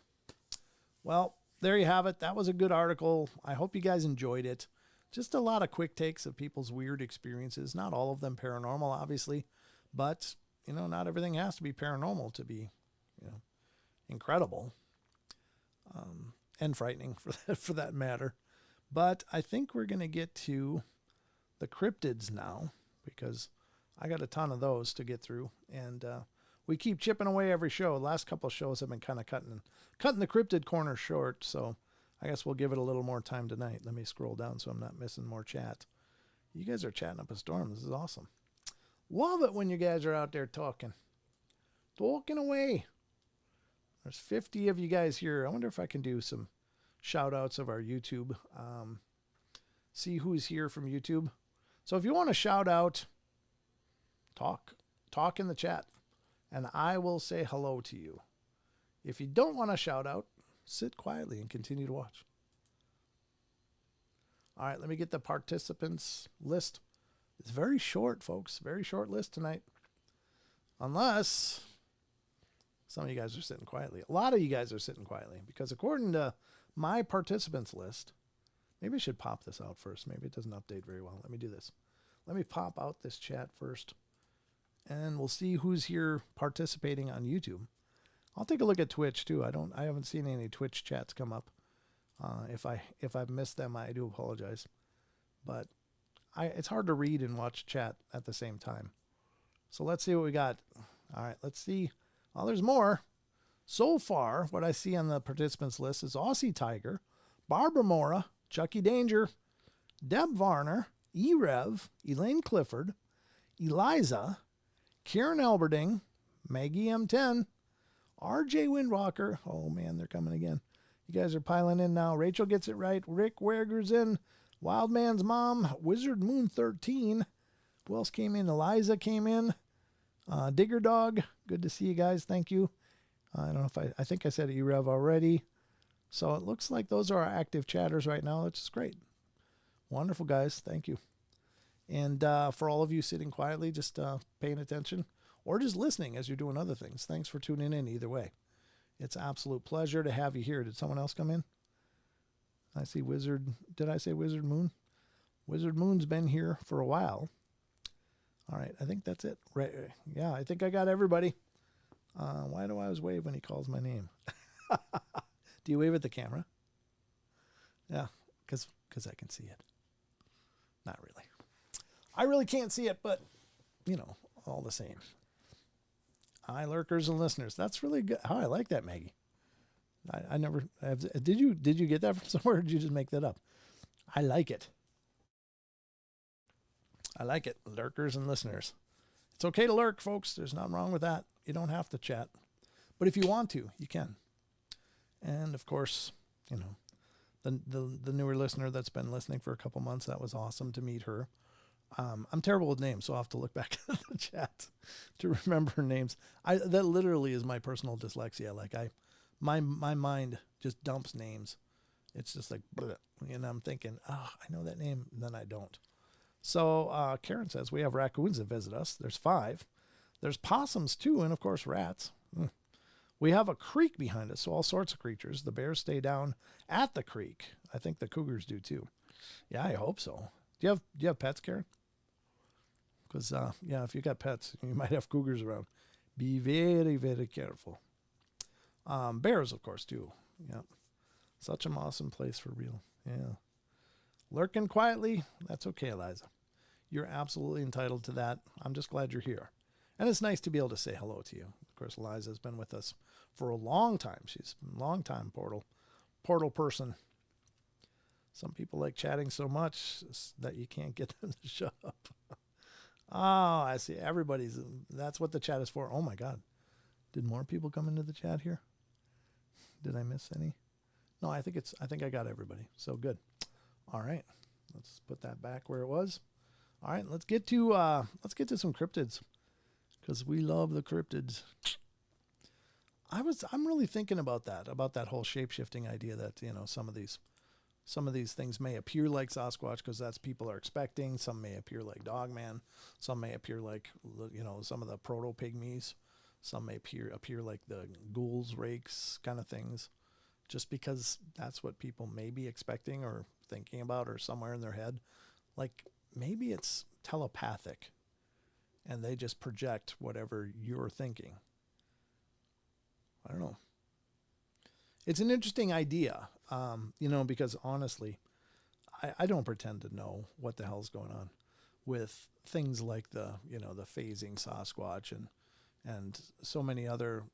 Well, there you have it. That was a good article. I hope you guys enjoyed it. Just a lot of quick takes of people's weird experiences. Not all of them paranormal, obviously, but not everything has to be paranormal to be, incredible, and frightening for that matter. But I think we're going to get to the cryptids now, because I got a ton of those to get through, and we keep chipping away every show. The last couple of shows have been kind of cutting the cryptid corner short, so I guess we'll give it a little more time tonight. Let me scroll down so I'm not missing more chat. You guys are chatting up a storm. This is awesome. Love it when you guys are out there talking away. There's 50 of you guys here. I wonder if I can do some shout outs of our YouTube. See who's here from YouTube. So if you want to shout out, talk in the chat, and I will say hello to you. If you don't want to shout out, sit quietly and continue to watch. All right, let me get the participants list. It's very short, folks. Very short list tonight. Unless some of you guys are sitting quietly. A lot of you guys are sitting quietly, because according to my participants list, maybe I should pop this out first. Maybe it doesn't update very well. Let me do this. Let me pop out this chat first, and we'll see who's here participating on YouTube. I'll take a look at Twitch too. I haven't seen any Twitch chats come up. If I've missed them, I do apologize. But it's hard to read and watch chat at the same time. So let's see what we got. All right, let's see. Oh, there's more. So far, what I see on the participants list is Aussie Tiger, Barbara Mora, Chucky Danger, Deb Varner, E-Rev, Elaine Clifford, Eliza, Karen Elberding, Maggie M10, RJ Windwalker. Oh man, they're coming again. You guys are piling in now. Rachel gets it right. Rick Wager's in. Wildman's Mom, Wizard Moon 13. Who else came in? Eliza came in. Digger Dog. Good to see you guys. Thank you. I don't know if I think I said E-Rev already. So it looks like those are our active chatters right now, which is great. Wonderful, guys. Thank you. And for all of you sitting quietly, just paying attention, or just listening as you're doing other things. Thanks for tuning in either way. It's an absolute pleasure to have you here. Did someone else come in? I see Wizard. Did I say Wizard Moon? Wizard Moon's been here for a while. All right, I think that's it. Right? Yeah, I think I got everybody. Why do I always wave when he calls my name? Do you wave at the camera? Yeah, because I can see it. Not really. I really can't see it, but, all the same. Hi, lurkers and listeners. That's really good. Oh, I like that, Maggie. I never have. Did you get that from somewhere, or did you just make that up? I like it. I like it, lurkers and listeners. It's okay to lurk, folks. There's nothing wrong with that. You don't have to chat. But if you want to, you can. And, of course, the newer listener that's been listening for a couple months, that was awesome to meet her. I'm terrible with names, so I'll have to look back at the chat to remember names. That literally is my personal dyslexia. Like my mind just dumps names. It's just like, and I'm thinking, I know that name, and then I don't. So Karen says, we have raccoons that visit us. There's 5. There's possums too, and of course rats. We have a creek behind us, so all sorts of creatures. The bears stay down at the creek. I think the cougars do too. Yeah, I hope so. Do you have pets, Karen? Because if you got pets, you might have cougars around. Be very, very careful. Bears, of course, too. Yeah, such an awesome place for real. Yeah. Lurking quietly, that's okay, Eliza. You're absolutely entitled to that. I'm just glad you're here. And it's nice to be able to say hello to you. Of course, Eliza's been with us for a long time. She's a long time portal person. Some people like chatting so much that you can't get them to shut up. Oh, I see. That's what the chat is for. Oh my God. Did more people come into the chat here? Did I miss any? No, I think I got everybody. So good. All right, let's put that back where it was. All right, let's get to some cryptids, because we love the cryptids. I'm really thinking about that whole shape-shifting idea that some of these things may appear like Sasquatch because that's people are expecting. Some may appear like Dogman. Some may appear like some of the proto-pygmies. Some may appear like the ghouls, rakes kind of things, just because that's what people may be expecting or thinking about or somewhere in their head. Like maybe it's telepathic and they just project whatever you're thinking. I don't know. It's an interesting idea, because honestly, I don't pretend to know what the hell's going on with things like the phasing Sasquatch and so many other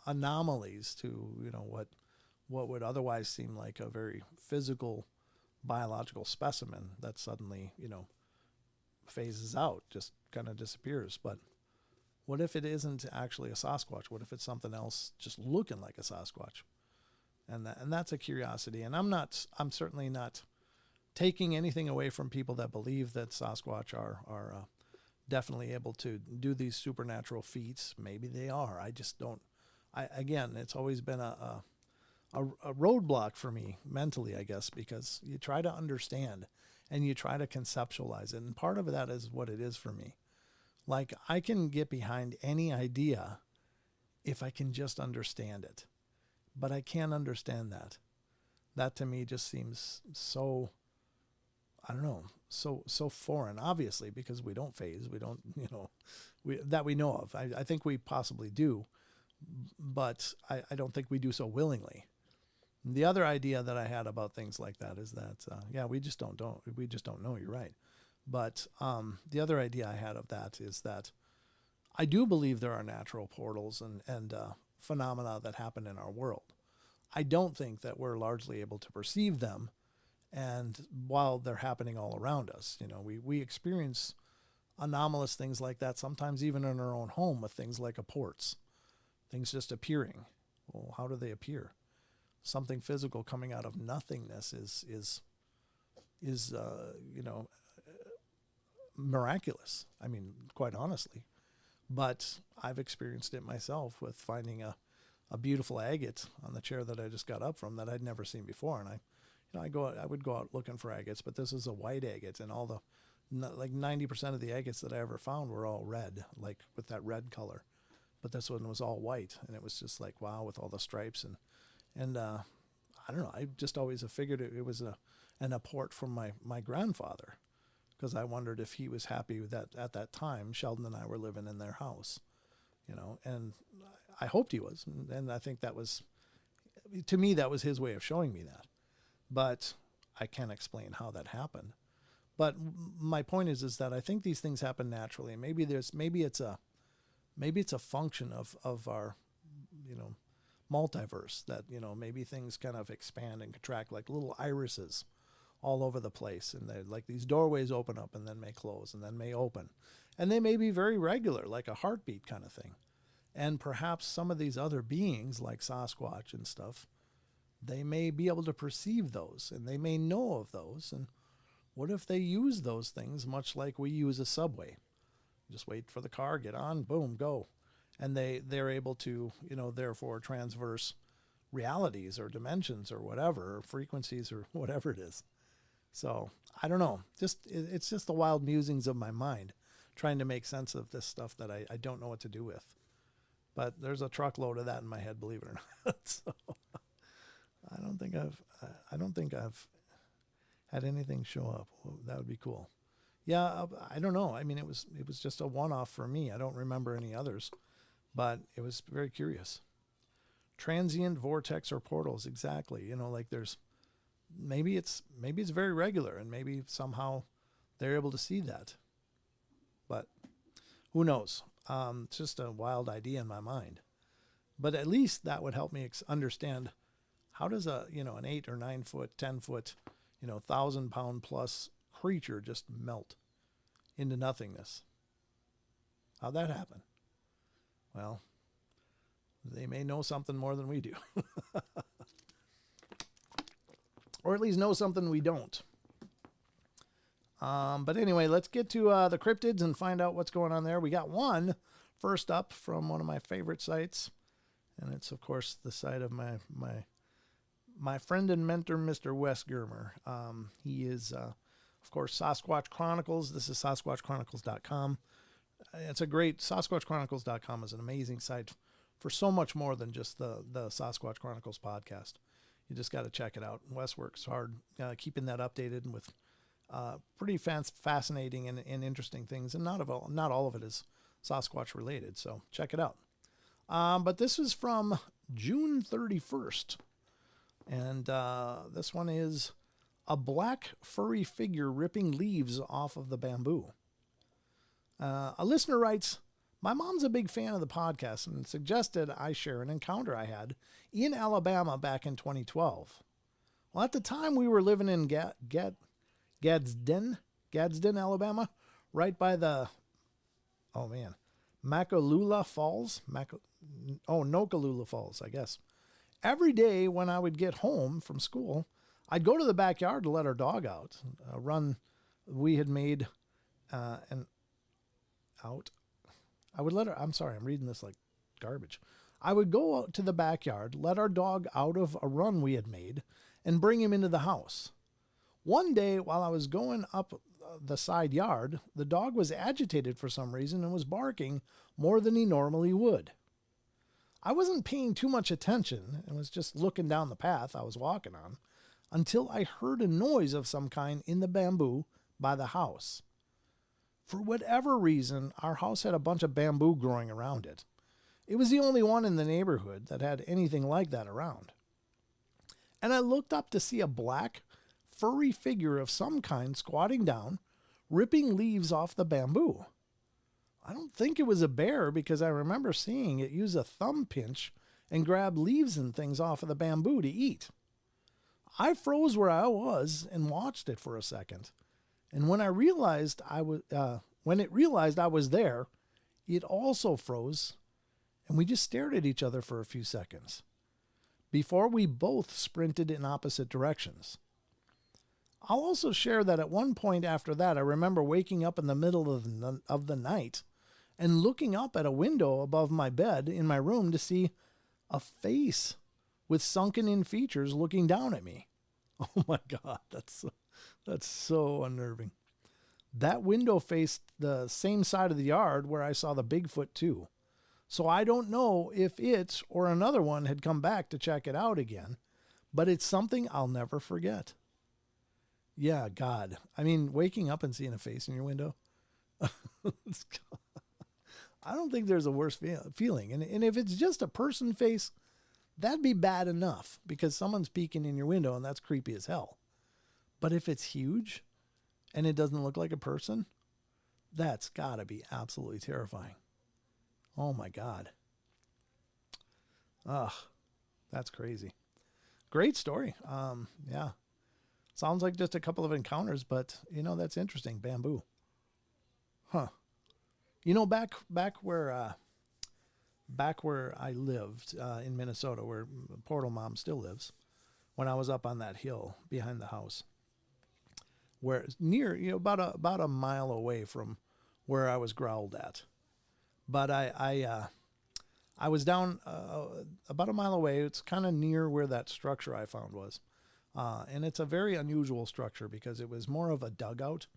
anomalies to, what would otherwise seem like a very physical biological specimen that suddenly, phases out, just kind of disappears. But what if it isn't actually a Sasquatch? What if it's something else just looking like a Sasquatch? And that's a curiosity. And I'm certainly not taking anything away from people that believe that Sasquatch are definitely able to do these supernatural feats. Maybe they are. I just don't. Again, it's always been a roadblock for me mentally, I guess, because you try to understand and you try to conceptualize it. And part of that is what it is for me. Like, I can get behind any idea if I can just understand it. But I can't understand that. That to me just seems so, I don't know, so foreign, obviously, because we don't phase. We don't, that we know of. I think we possibly do, but I don't think we do so willingly. The other idea that I had about things like that is that, we just don't know. You're right. But the other idea I had of that is that I do believe there are natural portals and phenomena that happen in our world. I don't think that we're largely able to perceive them, and while they're happening all around us, we experience anomalous things like that sometimes even in our own home with things like apports, things just appearing. Well, how do they appear? Something physical coming out of nothingness is miraculous. I mean, quite honestly. But I've experienced it myself with finding a beautiful agate on the chair that I just got up from that I'd never seen before. And I would go out looking for agates, but this is a white agate, and all like 90% of the agates that I ever found were all red, like with that red color. But this one was all white, and it was just like, wow, with all the stripes. And I don't know, I just always figured it was an apport from my grandfather, because I wondered if he was happy with that at that time. Sheldon and I were living in their house, and I hoped he was. And I think that was, to me, that was his way of showing me that. But I can't explain how that happened. But my point is that I think these things happen naturally. And maybe it's a function of our, multiverse, that, maybe things kind of expand and contract like little irises all over the place. And they like these doorways open up and then may close and then may open. And they may be very regular, like a heartbeat kind of thing. And perhaps some of these other beings like Sasquatch and stuff, they may be able to perceive those, and they may know of those. And what if they use those things much like we use a subway? Just wait for the car, get on, boom, go. And they're able to, therefore transverse realities or dimensions or whatever, or frequencies or whatever it is. So I don't know. It's just the wild musings of my mind, trying to make sense of this stuff that I don't know what to do with. But there's a truckload of that in my head, believe it or not. So I don't think I've had anything show up. Well, that would be cool. Yeah, I don't know. I mean, it was just a one-off for me. I don't remember any others, but it was very curious. Transient vortex or portals, exactly. Like there's maybe it's very regular, and maybe somehow they're able to see that. But who knows? It's just a wild idea in my mind. But at least that would help me understand, how does an 8 or 9 foot, 10 foot, 1,000-pound plus creature just melt into nothingness? How'd that happen? Well, they may know something more than we do. Or at least know something we don't. But anyway, let's get to the cryptids and find out what's going on there. We got one first up from one of my favorite sites. And it's, of course, the site of my friend and mentor, Mr. Wes Germer. He is, of course, Sasquatch Chronicles. This is SasquatchChronicles.com. It's a great, SasquatchChronicles.com is an amazing site for so much more than just the Sasquatch Chronicles podcast. You just got to check it out. Wes works hard keeping that updated and with pretty fascinating and interesting things. And not all of it is Sasquatch related, so check it out. But this is from June 31st. And this one is a black furry figure ripping leaves off of the bamboo. A listener writes, my mom's a big fan of the podcast and suggested I share an encounter I had in Alabama back in 2012. Well, at the time we were living in Gadsden, Alabama, right by the, Nokalula Falls, I guess. Every day when I would get home from school, I'd go to the backyard to let our dog out. A run we had made I would let her, I'm sorry, I'm reading this like garbage. I would go out to the backyard, let our dog out of a run we had made, and bring him into the house. One day, while I was going up the side yard, the dog was agitated for some reason and was barking more than he normally would. I wasn't paying too much attention and was just looking down the path I was walking on until I heard a noise of some kind in the bamboo by the house. For whatever reason, our house had a bunch of bamboo growing around it. It was the only one in the neighborhood that had anything like that around. And I looked up to see a black, furry figure of some kind squatting down, ripping leaves off the bamboo. I don't think it was a bear because I remember seeing it use a thumb pinch and grab leaves and things off of the bamboo to eat. I froze where I was and watched it for a second. And when it realized I was there, it also froze, and we just stared at each other for a few seconds before we both sprinted in opposite directions. I'll also share that at one point after that, I remember waking up in the middle of the night and looking up at a window above my bed in my room to see a face with sunken-in features looking down at me. Oh my God, that's so unnerving. That window faced the same side of the yard where I saw the Bigfoot too. So I don't know if it or another one had come back to check it out again, but it's something I'll never forget. Yeah, God. I mean, waking up and seeing a face in your window. I don't think there's a worse feeling. And if it's just a person face, that'd be bad enough because someone's peeking in your window and that's creepy as hell. But if it's huge and it doesn't look like a person, that's got to be absolutely terrifying. Oh my God. Ugh, that's crazy. Great story. Yeah. Sounds like just a couple of encounters, but that's interesting. Bamboo. Huh. Back where I lived in Minnesota, where Portal Mom still lives, when I was up on that hill behind the house, where near about a mile away from where I was growled at, but I was down about a mile away. It's kind of near where that structure I found was, and it's a very unusual structure because it was more of a dugout.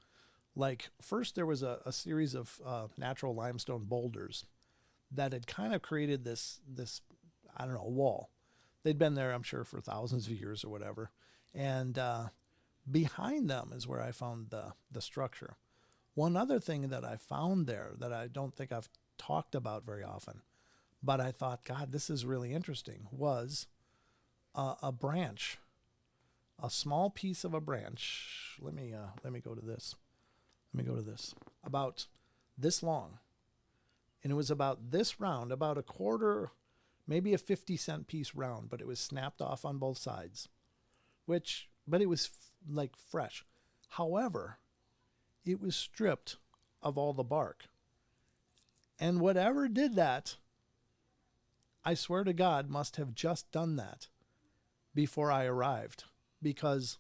Like first there was a series of natural limestone boulders that had kind of created this I don't know, wall. They'd been there, I'm sure, for thousands of years or whatever. And behind them is where I found the structure. One other thing that I found there that I don't think I've talked about very often, but I thought, God, this is really interesting, was a branch, a small piece of a branch. Let me go to this. Let me go to this. About this long. And it was about this round, about a quarter, maybe a 50-cent piece round, but it was snapped off on both sides, but it was like fresh. However, it was stripped of all the bark. And whatever did that, I swear to God, must have just done that before I arrived, because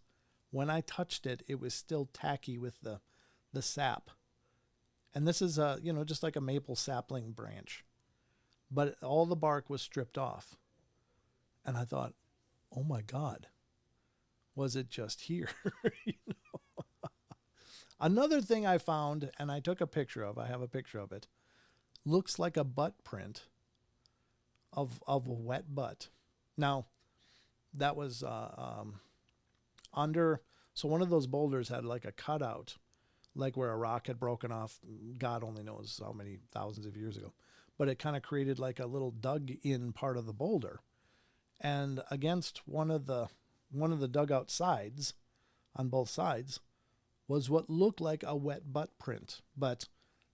when I touched it, it was still tacky with the sap. And this is just like a maple sapling branch, but all the bark was stripped off. And I thought, oh my God, was it just here? Another thing I found, and I took a picture of, I have a picture of it, looks like a butt print of a wet butt. Now, that was under, so one of those boulders had like a cutout, like where a rock had broken off, God only knows how many thousands of years ago. But it kind of created like a little dug in part of the boulder. And against one of the dugout sides, on both sides, was what looked like a wet butt print, but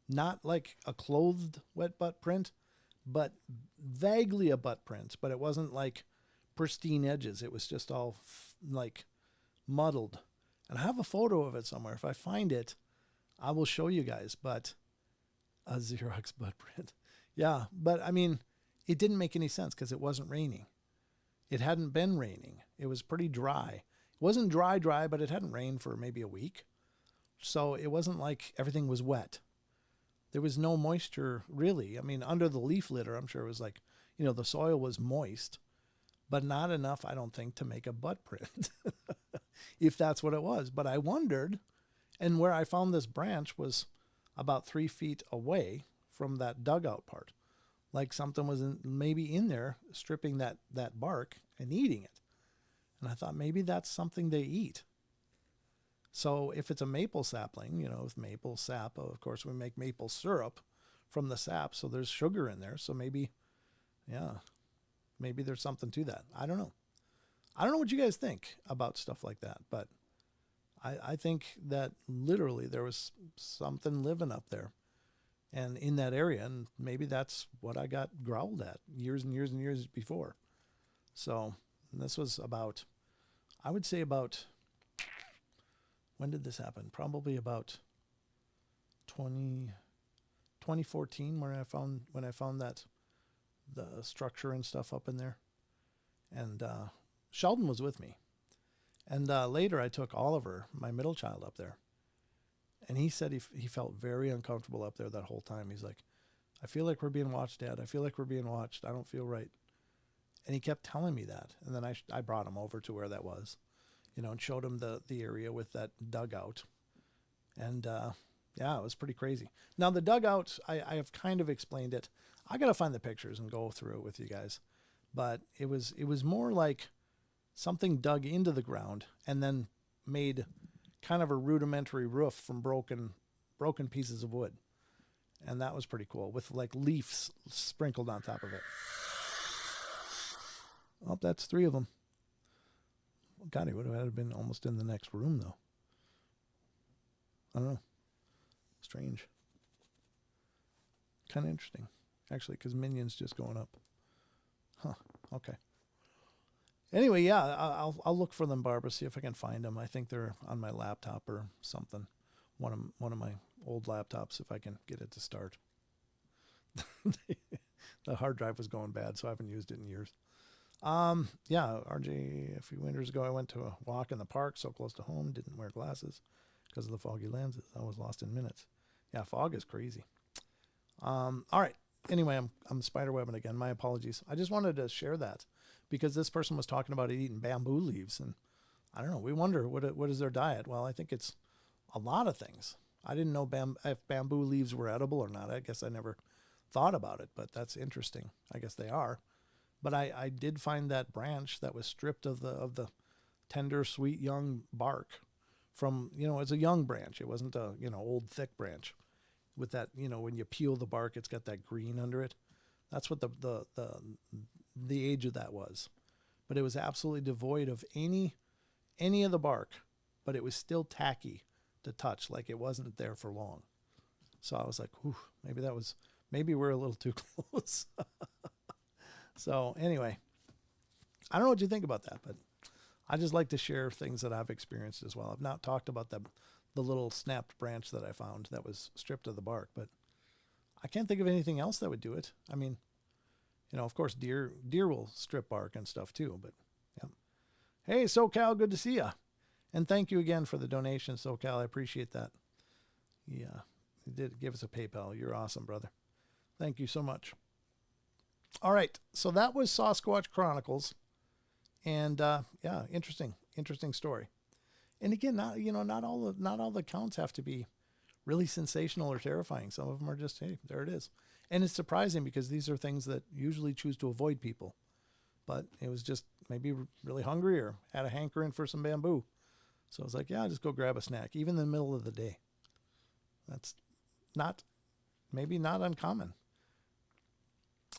not like a clothed wet butt print, but vaguely a butt print. But it wasn't like pristine edges. It was just all like muddled. And I have a photo of it somewhere. If I find it, I will show you guys. But a Xerox butt print. Yeah, but I mean, it didn't make any sense because it wasn't raining. It hadn't been raining. It was pretty dry. It wasn't dry, but it hadn't rained for maybe a week. So it wasn't like everything was wet. There was no moisture, really. I mean, under the leaf litter, I'm sure it was like, the soil was moist, but not enough, I don't think, to make a butt print, if that's what it was. But I wondered, and where I found this branch was about 3 feet away from that dugout part. Like something was maybe in there stripping that bark and eating it. And I thought maybe that's something they eat. So if it's a maple sapling, with maple sap, of course we make maple syrup from the sap. So there's sugar in there. So maybe there's something to that. I don't know. I don't know what you guys think about stuff like that, but I think that literally there was something living up there and in that area. And maybe that's what I got growled at years and years and years before. So this was about, I would say about, when did this happen? Probably about 2014 when I found that the structure and stuff up in there. And Sheldon was with me. And later I took Oliver, my middle child, up there. And he said he felt very uncomfortable up there that whole time. He's like, I feel like we're being watched, Dad. I feel like we're being watched. I don't feel right. And he kept telling me that. And then I brought him over to where that was, and showed him the area with that dugout. And Yeah, it was pretty crazy. Now the dugout, I have kind of explained it. I got to find the pictures and go through it with you guys. But it was more like something dug into the ground and then made kind of a rudimentary roof from broken pieces of wood. And that was pretty cool with like leaves sprinkled on top of it. Oh, that's 3 of them. God, he would have been almost in the next room though. I don't know. Strange. Kind of interesting, actually, because Minion's just going up. Huh. Okay. Anyway, yeah, I'll look for them, Barbara. See if I can find them. I think they're on my laptop or something. One of my old laptops, if I can get it to start. The hard drive was going bad, so I haven't used it in years. Yeah, RJ, a few winters ago, I went to a walk in the park, so close to home, didn't wear glasses because of the foggy lenses. I was lost in minutes. Yeah, fog is crazy. All right. Anyway, I'm spiderwebbing again. My apologies. I just wanted to share that because this person was talking about eating bamboo leaves, and I don't know. We wonder what is their diet. Well, I think it's a lot of things. I didn't know if bamboo leaves were edible or not. I guess I never thought about it, but that's interesting. I guess they are. But I did find that branch that was stripped of the tender, sweet, young bark from, it's a young branch. It wasn't a, old, thick branch with that, when you peel the bark, it's got that green under it. That's what the age of that was. But it was absolutely devoid of any of the bark, but it was still tacky to touch, like it wasn't there for long. So I was like, whew, maybe we're a little too close. So anyway, I don't know what you think about that, but I just like to share things that I've experienced as well. I've not talked about the little snapped branch that I found that was stripped of the bark, but I can't think of anything else that would do it. I mean, of course, deer will strip bark and stuff too, but yeah. Hey, SoCal, good to see ya. And thank you again for the donation, SoCal. I appreciate that. Yeah, you did give us a PayPal. You're awesome, brother. Thank you so much. All right, so that was Sasquatch Chronicles, and yeah, interesting story. And again, not all the accounts have to be really sensational or terrifying. Some of them are just, hey, there it is. And it's surprising because these are things that usually choose to avoid people, but it was just maybe really hungry or had a hankering for some bamboo. So I was like, yeah, just go grab a snack, even in the middle of the day. That's maybe not uncommon.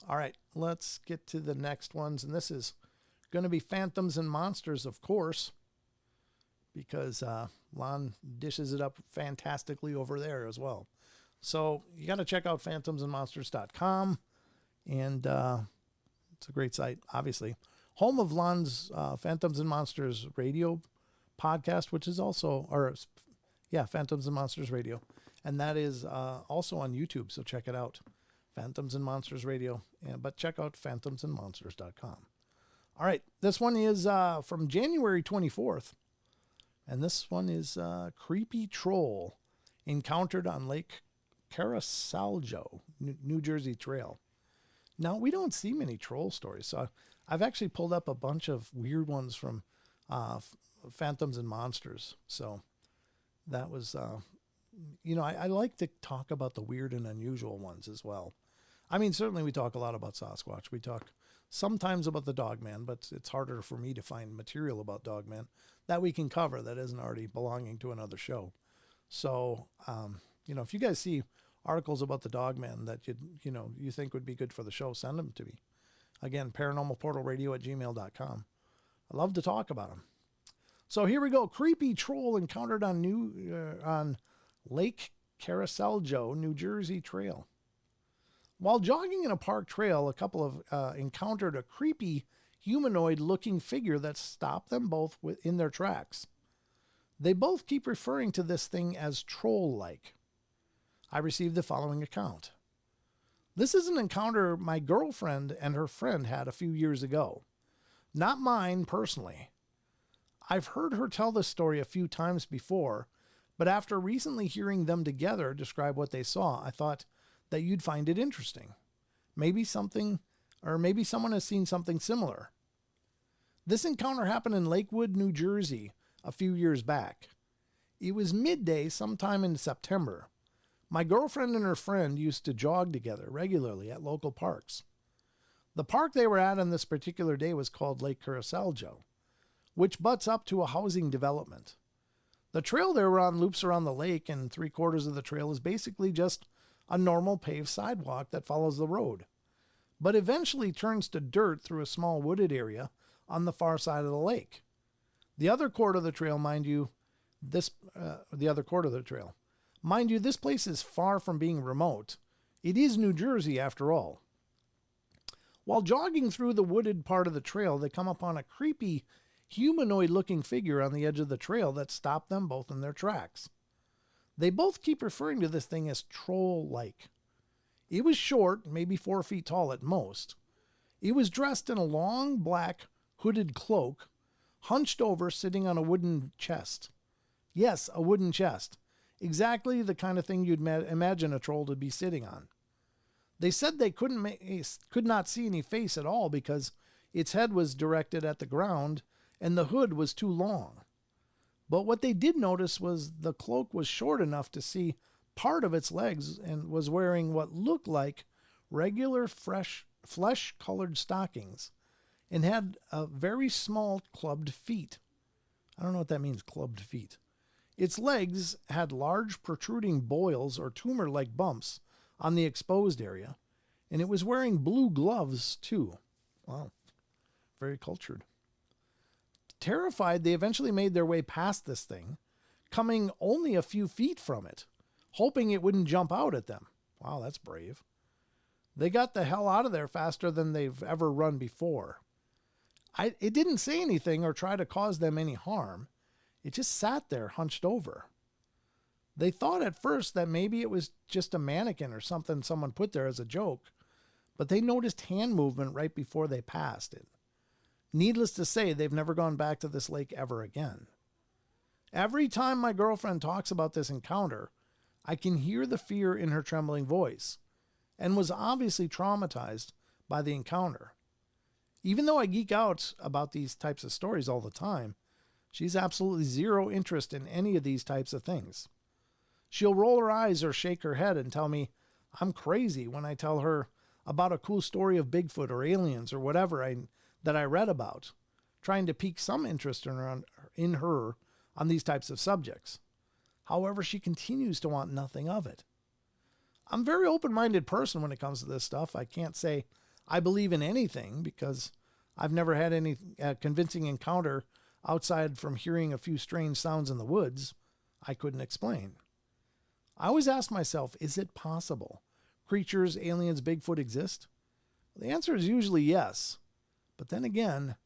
All right, let's get to the next ones. And this is going to be Phantoms and Monsters, of course, because Lon dishes it up fantastically over there as well. So you got to check out phantomsandmonsters.com. And it's a great site, obviously. Home of Lon's Phantoms and Monsters radio podcast, which is also, Phantoms and Monsters Radio. And that is also on YouTube, so check it out. Phantoms and Monsters Radio, but check out phantomsandmonsters.com. All right, this one is from January 24th, and this one is Creepy Troll encountered on Lake Carasaljo, New Jersey Trail. Now, we don't see many troll stories, so I've actually pulled up a bunch of weird ones from Phantoms and Monsters. So that was, I like to talk about the weird and unusual ones as well. I mean, certainly we talk a lot about Sasquatch. We talk sometimes about the Dogman, but it's harder for me to find material about Dogman that we can cover that isn't already belonging to another show. So, if you guys see articles about the Dogman that you think would be good for the show, send them to me. Again, paranormalportalradio@gmail.com. I love to talk about them. So here we go. Creepy troll encountered on Lake Carasaljo, New Jersey Trail. While jogging in a park trail, a couple encountered a creepy humanoid-looking figure that stopped them both in their tracks. They both keep referring to this thing as troll-like. I received the following account. This is an encounter my girlfriend and her friend had a few years ago. Not mine personally. I've heard her tell this story a few times before, but after recently hearing them together describe what they saw, I thought that you'd find it interesting. Maybe someone has seen something similar. This encounter happened in Lakewood, New Jersey, a few years back. It was midday sometime in September. My girlfriend and her friend used to jog together regularly at local parks. The park they were at on this particular day was called Lake Curacao, which butts up to a housing development. The trail they were on loops around the lake, and 3/4 of the trail is basically just a normal paved sidewalk that follows the road, but eventually turns to dirt through a small wooded area on the far side of the lake. The other quarter of the trail, mind you, this place is far from being remote. It is New Jersey after all. While jogging through the wooded part of the trail, they come upon a creepy, humanoid-looking figure on the edge of the trail that stopped them both in their tracks. They both keep referring to this thing as troll-like. It was short, maybe 4 feet tall at most. It was dressed in a long, black, hooded cloak, hunched over, sitting on a wooden chest. Yes, a wooden chest. Exactly the kind of thing you'd imagine a troll to be sitting on. They said they could not see any face at all because its head was directed at the ground and the hood was too long. But what they did notice was the cloak was short enough to see part of its legs and was wearing what looked like regular flesh-colored stockings and had a very small clubbed feet. I don't know what that means, clubbed feet. Its legs had large protruding boils or tumor-like bumps on the exposed area, and it was wearing blue gloves too. Wow, very cultured. Terrified, they eventually made their way past this thing, coming only a few feet from it, hoping it wouldn't jump out at them. Wow, that's brave. They got the hell out of there faster than they've ever run before. It didn't say anything or try to cause them any harm. It just sat there hunched over. They thought at first that maybe it was just a mannequin or something someone put there as a joke, but they noticed hand movement right before they passed it. Needless to say, they've never gone back to this lake ever again. Every time my girlfriend talks about this encounter, I can hear the fear in her trembling voice, and was obviously traumatized by the encounter. Even though I geek out about these types of stories all the time, she's absolutely zero interest in any of these types of things. She'll roll her eyes or shake her head and tell me I'm crazy when I tell her about a cool story of Bigfoot or aliens or whatever that I read about, trying to pique some interest in her on these types of subjects. However, she continues to want nothing of it. I'm a very open-minded person when it comes to this stuff. I can't say I believe in anything because I've never had any convincing encounter outside from hearing a few strange sounds in the woods I couldn't explain. I always ask myself, is it possible creatures, aliens, Bigfoot exist? The answer is usually yes. But then again,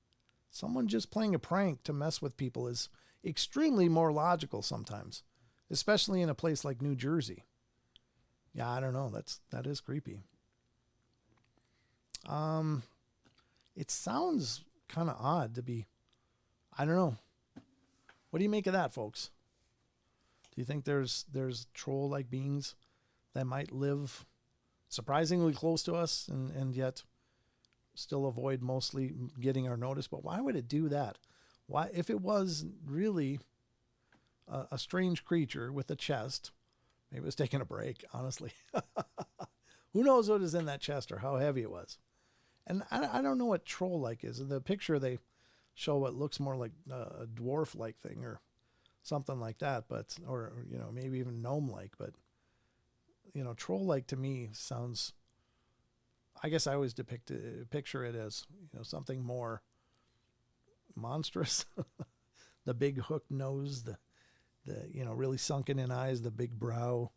someone just playing a prank to mess with people is extremely more logical sometimes, especially in a place like New Jersey. Yeah, I don't know. That is creepy. It sounds kind of odd to be, I don't know. What do you make of that, folks? Do you think there's troll-like beings that might live surprisingly close to us and yet still avoid mostly getting our notice? But why would it do that? Why, if it was really a strange creature with a chest, maybe it was taking a break, honestly. Who knows what is in that chest or how heavy it was? And I don't know what troll-like is. In the picture, they show what looks more like a dwarf-like thing or something like that, but, or, maybe even gnome-like, but, troll-like to me sounds, I guess I always picture it as, something more monstrous. The big hooked nose, the really sunken in eyes, the big brow.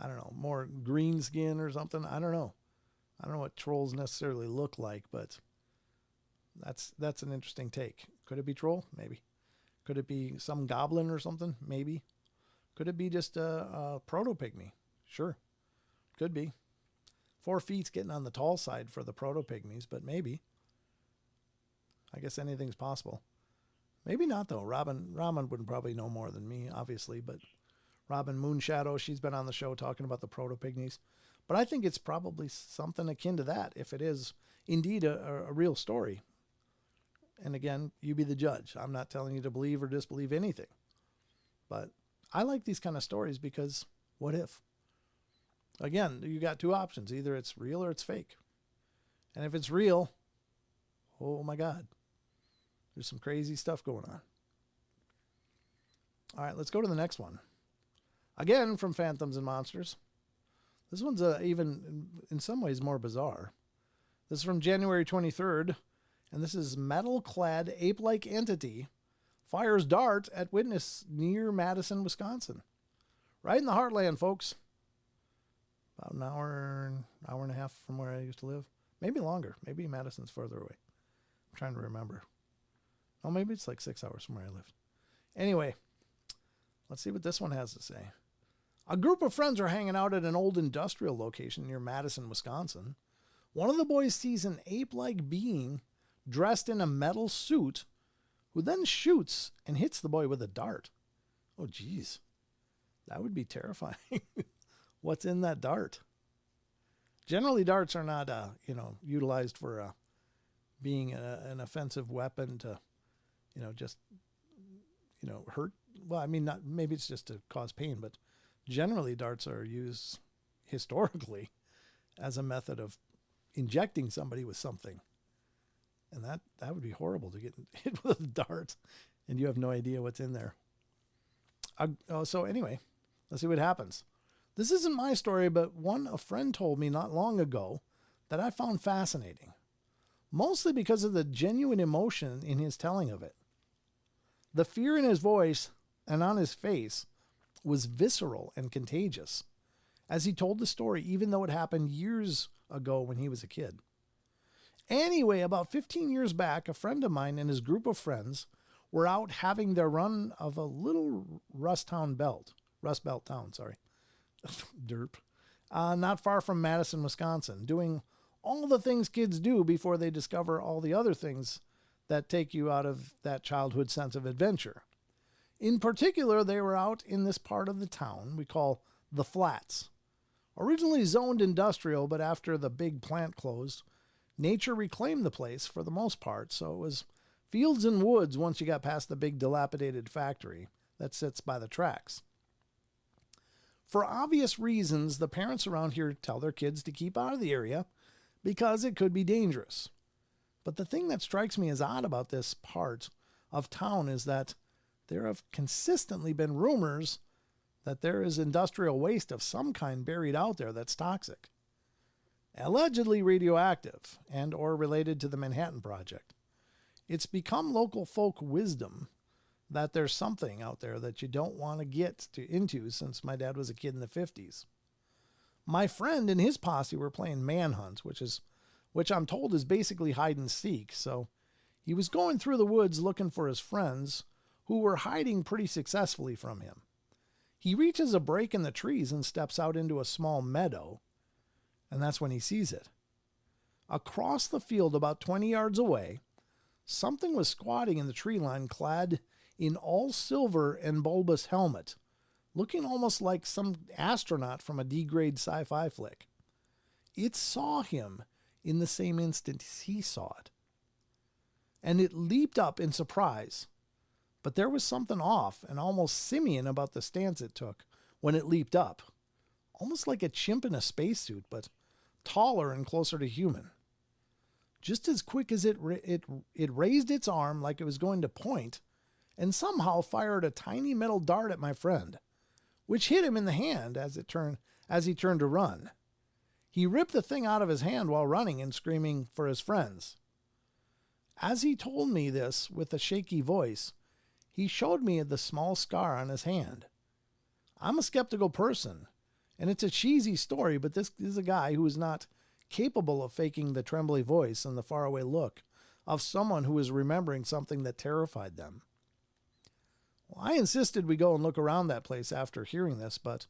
I don't know, more green skin or something. I don't know. I don't know what trolls necessarily look like, but that's an interesting take. Could it be troll? Maybe. Could it be some goblin or something? Maybe. Could it be just a proto-pygmy? Sure. Could be. 4 feet's getting on the tall side for the proto-pygmies, but maybe. I guess anything's possible. Maybe not, though. Robin would probably know more than me, obviously, but Robin Moonshadow, she's been on the show talking about the proto-pygmies. But I think it's probably something akin to that, if it is indeed a real story. And again, you be the judge. I'm not telling you to believe or disbelieve anything. But I like these kind of stories because what if? Again, you got two options. Either it's real or it's fake. And if it's real, oh my God, there's some crazy stuff going on. All right, let's go to the next one. Again, from Phantoms and Monsters. This one's even, in some ways, more bizarre. This is from January 23rd, and this is metal-clad ape-like entity fires dart at witness near Madison, Wisconsin. Right in the heartland, folks. About an hour and a half from where I used to live. Maybe longer. Maybe Madison's further away. I'm trying to remember. Oh, maybe it's like 6 hours from where I lived. Anyway, let's see what this one has to say. A group of friends are hanging out at an old industrial location near Madison, Wisconsin. One of the boys sees an ape-like being dressed in a metal suit who then shoots and hits the boy with a dart. Oh, geez. That would be terrifying. What's in that dart? Generally, darts are not, utilized for being an offensive weapon to, hurt. Well, I mean, not maybe it's just to cause pain, but generally darts are used historically as a method of injecting somebody with something. And that would be horrible to get hit with a dart and you have no idea what's in there. So anyway, let's see what happens. This isn't my story, but one a friend told me not long ago that I found fascinating, mostly because of the genuine emotion in his telling of it. The fear in his voice and on his face was visceral and contagious as he told the story, even though it happened years ago when he was a kid. Anyway, about 15 years back, a friend of mine and his group of friends were out having their run of a little Rust Belt town, derp, not far from Madison, Wisconsin, doing all the things kids do before they discover all the other things that take you out of that childhood sense of adventure. In particular, they were out in this part of the town we call the Flats. Originally zoned industrial, but after the big plant closed, nature reclaimed the place for the most part, so it was fields and woods once you got past the big dilapidated factory that sits by the tracks. For obvious reasons, the parents around here tell their kids to keep out of the area because it could be dangerous. But the thing that strikes me as odd about this part of town is that there have consistently been rumors that there is industrial waste of some kind buried out there that's toxic, allegedly radioactive and or related to the Manhattan Project. It's become local folk wisdom that there's something out there that you don't want to get into since my dad was a kid in the 50s. My friend and his posse were playing manhunt, which I'm told is basically hide and seek, so he was going through the woods looking for his friends who were hiding pretty successfully from him. He reaches a break in the trees and steps out into a small meadow, and that's when he sees it. Across the field, about 20 yards away, something was squatting in the tree line clad in all silver and bulbous helmet, looking almost like some astronaut from a D-grade sci-fi flick. It saw him in the same instant he saw it, and it leaped up in surprise. But there was something off and almost simian about the stance it took when it leaped up, almost like a chimp in a spacesuit, but taller and closer to human. Just as quick as it raised its arm like it was going to point, and somehow fired a tiny metal dart at my friend, which hit him in the hand as he turned to run. He ripped the thing out of his hand while running and screaming for his friends. As he told me this with a shaky voice, he showed me the small scar on his hand. I'm a skeptical person, and it's a cheesy story, but this is a guy who is not capable of faking the trembly voice and the faraway look of someone who is remembering something that terrified them. Well, I insisted we go and look around that place after hearing this, but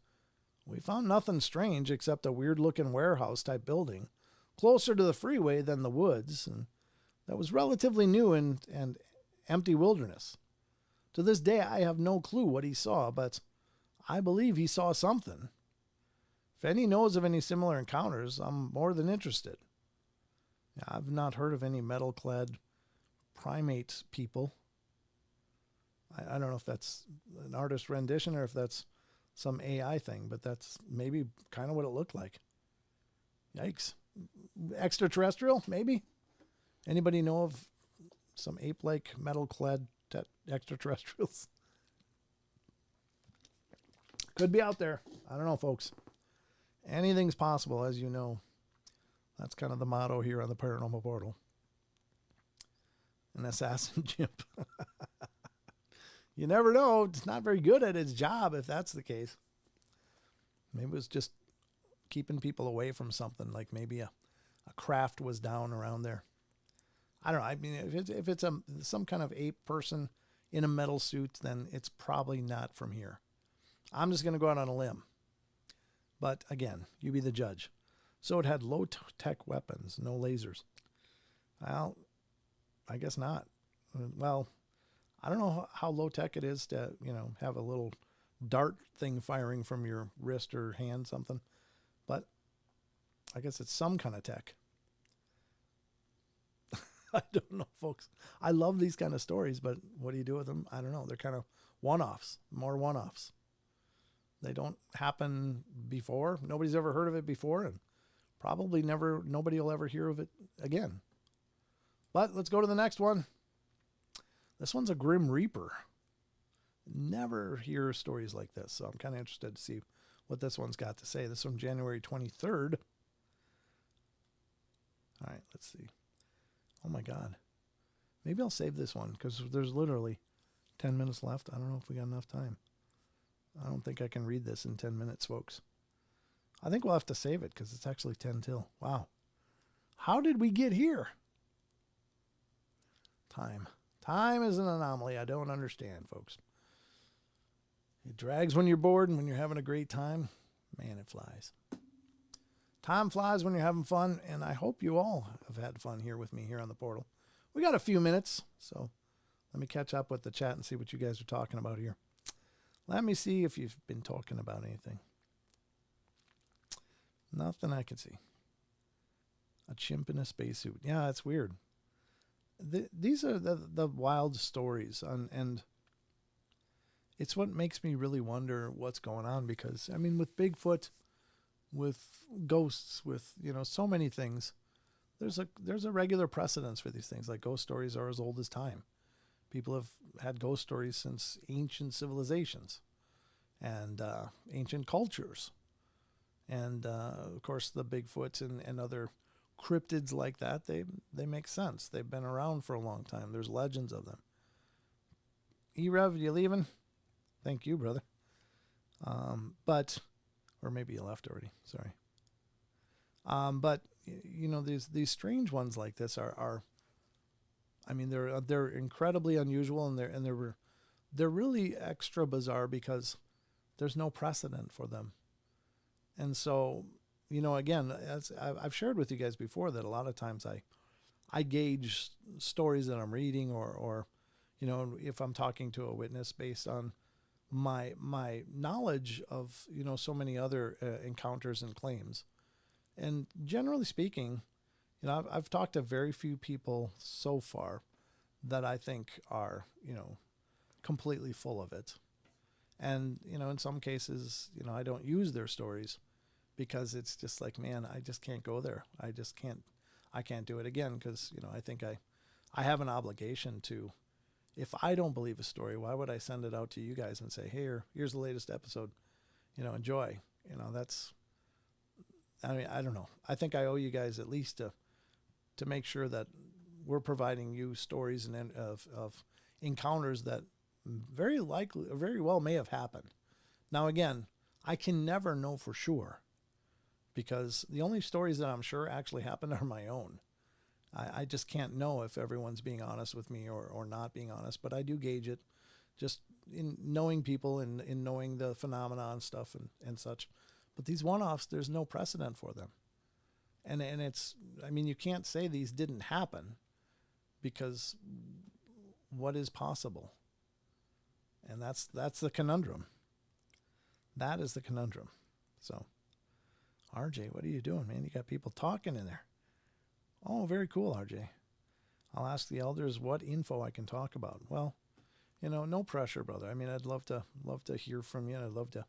we found nothing strange except a weird-looking warehouse-type building closer to the freeway than the woods, and that was relatively new and empty wilderness. To this day, I have no clue what he saw, but I believe he saw something. If any knows of any similar encounters, I'm more than interested. I've not heard of any metal-clad primate people. I don't know if that's an artist rendition or if that's some AI thing, but that's maybe kind of what it looked like. Yikes. Extraterrestrial, maybe? Anybody know of some ape-like metal-clad extraterrestrials? Could be out there. I don't know, folks. Anything's possible, as you know. That's kind of the motto here on the Paranormal Portal. An assassin chimp. You never know. It's not very good at its job if that's the case. Maybe it was just keeping people away from something, like maybe a craft was down around there. I don't know. I mean, if it's some kind of ape person in a metal suit, then it's probably not from here. I'm just going to go out on a limb. But again, you be the judge. So it had low-tech weapons, no lasers. Well, I guess not. Well, I don't know how low-tech it is to, have a little dart thing firing from your wrist or hand, something. But I guess it's some kind of tech. I don't know, folks. I love these kind of stories, but what do you do with them? I don't know. They're kind of one-offs, more one-offs. They don't happen before. Nobody's ever heard of it before, and probably nobody will ever hear of it again. But let's go to the next one. This one's a Grim Reaper. Never hear stories like this, so I'm kind of interested to see what this one's got to say. This is from January 23rd. All right, let's see. Oh my God. Maybe I'll save this one because there's literally 10 minutes left. I don't know if we got enough time. I don't think I can read this in 10 minutes, folks. I think we'll have to save it because it's actually 10 till. Wow. How did we get here? Time. Time is an anomaly I don't understand, folks. It drags when you're bored, and when you're having a great time, man, it flies. Time flies when you're having fun, and I hope you all have had fun here with me here on the portal. We got a few minutes, so let me catch up with the chat and see what you guys are talking about here. Let me see if you've been talking about anything. Nothing I can see. A chimp in a spacesuit. Yeah, that's weird. These are the wild stories, and it's what makes me really wonder what's going on, because, I mean, with Bigfoot, with ghosts, with, so many things, there's a regular precedence for these things. Like, ghost stories are as old as time. People have had ghost stories since ancient civilizations and ancient cultures. And, of course, the Bigfoots and other cryptids like that, they make sense. They've been around for a long time. There's legends of them. E-Rev, you leaving? Thank you, brother. Or maybe you left already. Sorry. But these strange ones like this are I mean, they're incredibly unusual, and they're really extra bizarre because there's no precedent for them. And so, again, as I've shared with you guys before, that a lot of times I gauge stories that I'm reading, or if I'm talking to a witness based on my knowledge of, so many other encounters and claims. And generally speaking, I've talked to very few people so far that I think are, completely full of it. And, in some cases, I don't use their stories because it's just like, man, I just can't go there. I can't do it again because, I think I have an obligation to. If I don't believe a story, why would I send it out to you guys and say, hey, here's the latest episode, enjoy. I mean, I don't know. I think I owe you guys at least to make sure that we're providing you stories and of encounters that very well may have happened. Now, again, I can never know for sure because the only stories that I'm sure actually happened are my own. I just can't know if everyone's being honest with me or not being honest, but I do gauge it just in knowing people and in knowing the phenomenon stuff and such. But these one-offs, there's no precedent for them. And it's, I mean, you can't say these didn't happen because what is possible? And that's the conundrum. That is the conundrum. So, RJ, what are you doing, man? You got people talking in there. Oh, very cool, RJ. I'll ask the elders what info I can talk about. Well, no pressure, brother. I mean, I'd love to hear from you. I'd love to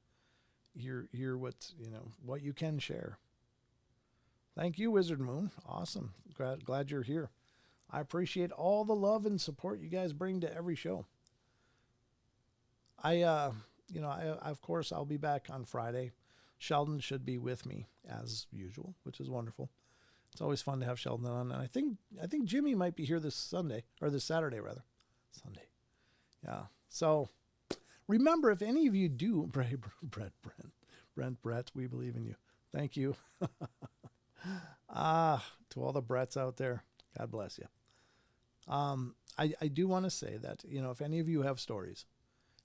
hear what you can share. Thank you, Wizard Moon. Awesome. Glad you're here. I appreciate all the love and support you guys bring to every show. I of course, I'll be back on Friday. Sheldon should be with me as usual, which is wonderful. It's always fun to have Sheldon on, and I think Jimmy might be here this Sunday, or this Saturday rather. Sunday. Yeah. So remember, if any of you do, Brett, we believe in you. Thank you. To all the Bretts out there, God bless you. I do want to say that, if any of you have stories,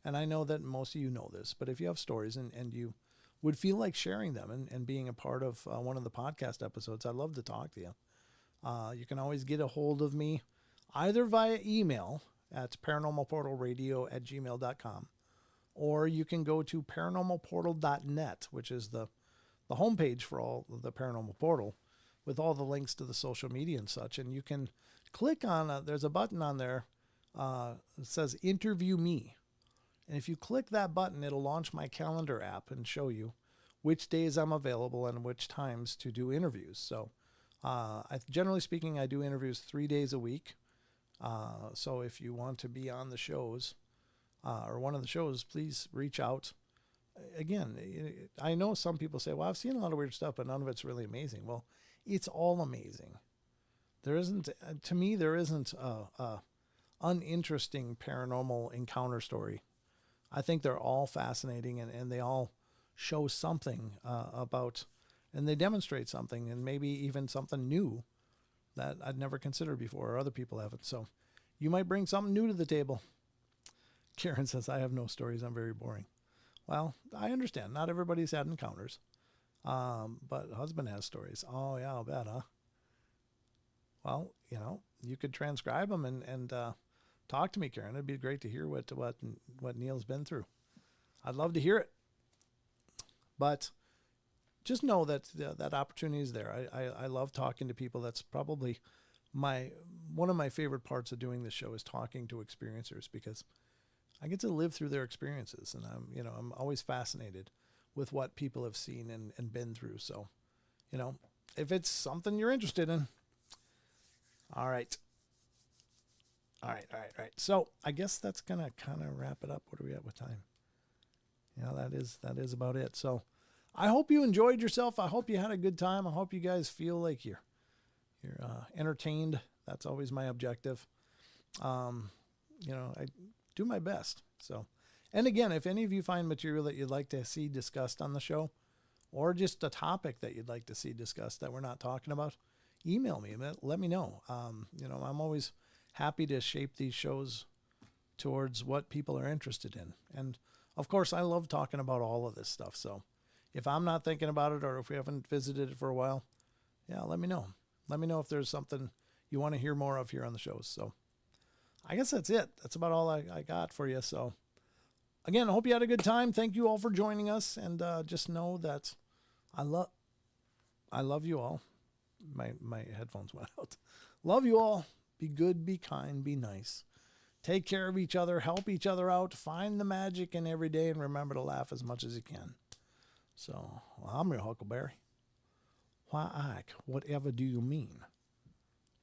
and I know that most of you know this, but if you have stories and you would feel like sharing them and being a part of one of the podcast episodes, I'd love to talk to you. You can always get a hold of me either via email at paranormalportalradio@gmail.com, or you can go to paranormalportal.net, which is the homepage for all the Paranormal Portal, with all the links to the social media and such. And you can click on, there's a button on there that says Interview Me. And if you click that button, it'll launch my calendar app and show you which days I'm available and which times to do interviews. So generally speaking, I do interviews 3 days a week. So if you want to be on the shows or one of the shows, please reach out. Again, I know some people say, well, I've seen a lot of weird stuff, but none of it's really amazing. Well, it's all amazing. There isn't a uninteresting paranormal encounter story. I think they're all fascinating, and they all show something about, and they demonstrate something, and maybe even something new that I'd never considered before, or other people haven't. So you might bring something new to the table. Karen says, I have no stories. I'm very boring. Well, I understand. Not everybody's had encounters. But husband has stories. Oh, yeah, I'll bet, huh? Well, you could transcribe them and talk to me, Karen. It'd be great to hear what Neil's been through. I'd love to hear it. But just know that that opportunity is there. I love talking to people. That's probably one of my favorite parts of doing this show is talking to experiencers, because I get to live through their experiences, and I'm always fascinated with what people have seen and been through. So, if it's something you're interested in. All right. So I guess that's going to kind of wrap it up. What are we at with time? Yeah, that is about it. So I hope you enjoyed yourself. I hope you had a good time. I hope you guys feel like you're entertained. That's always my objective. I do my best. So, and again, if any of you find material that you'd like to see discussed on the show, or just a topic that you'd like to see discussed that we're not talking about, email me. Let me know. I'm always happy to shape these shows towards what people are interested in. And of course, I love talking about all of this stuff. So if I'm not thinking about it, or if we haven't visited it for a while, yeah, let me know. Let me know if there's something you want to hear more of here on the shows. So I guess that's it. That's about all I got for you. So again, I hope you had a good time. Thank you all for joining us. And just know that I love you all. My headphones went out. Love you all. Be good, be kind, be nice. Take care of each other. Help each other out. Find the magic in every day, and remember to laugh as much as you can. So, I'm your Huckleberry. Why, Ike, whatever do you mean?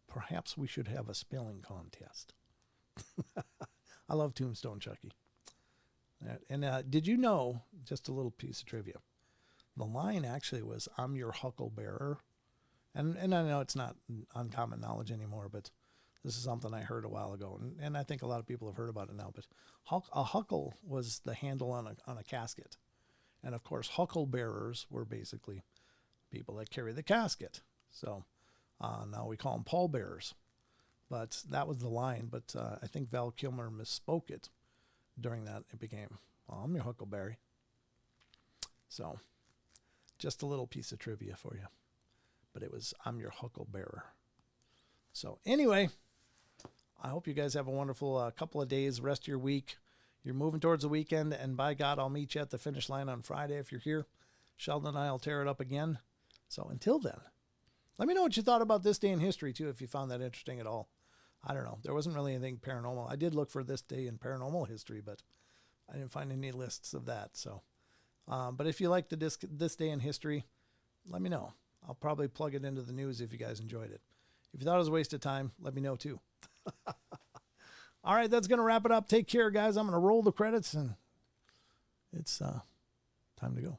Perhaps we should have a spelling contest. I love Tombstone Chucky. And did you know, just a little piece of trivia, the line actually was, I'm your Hucklebearer. And I know it's not uncommon knowledge anymore, but this is something I heard a while ago, and I think a lot of people have heard about it now. But a huckle was the handle on a casket. And, of course, hucklebearers were basically people that carry the casket. So now we call them pallbearers. But that was the line. But I think Val Kilmer misspoke it during that. It became, well, I'm your Huckleberry. So just a little piece of trivia for you. But it was, I'm your Hucklebearer. So anyway, I hope you guys have a wonderful couple of days, rest of your week. You're moving towards the weekend, and by God, I'll meet you at the finish line on Friday if you're here. Sheldon and I will tear it up again. So until then, let me know what you thought about this day in history, too, if you found that interesting at all. I don't know. There wasn't really anything paranormal. I did look for this day in paranormal history, but I didn't find any lists of that. So But if you like this day in history, let me know. I'll probably plug it into the news if you guys enjoyed it. If you thought it was a waste of time, let me know too. All right, that's going to wrap it up. Take care, guys. I'm going to roll the credits, and it's time to go.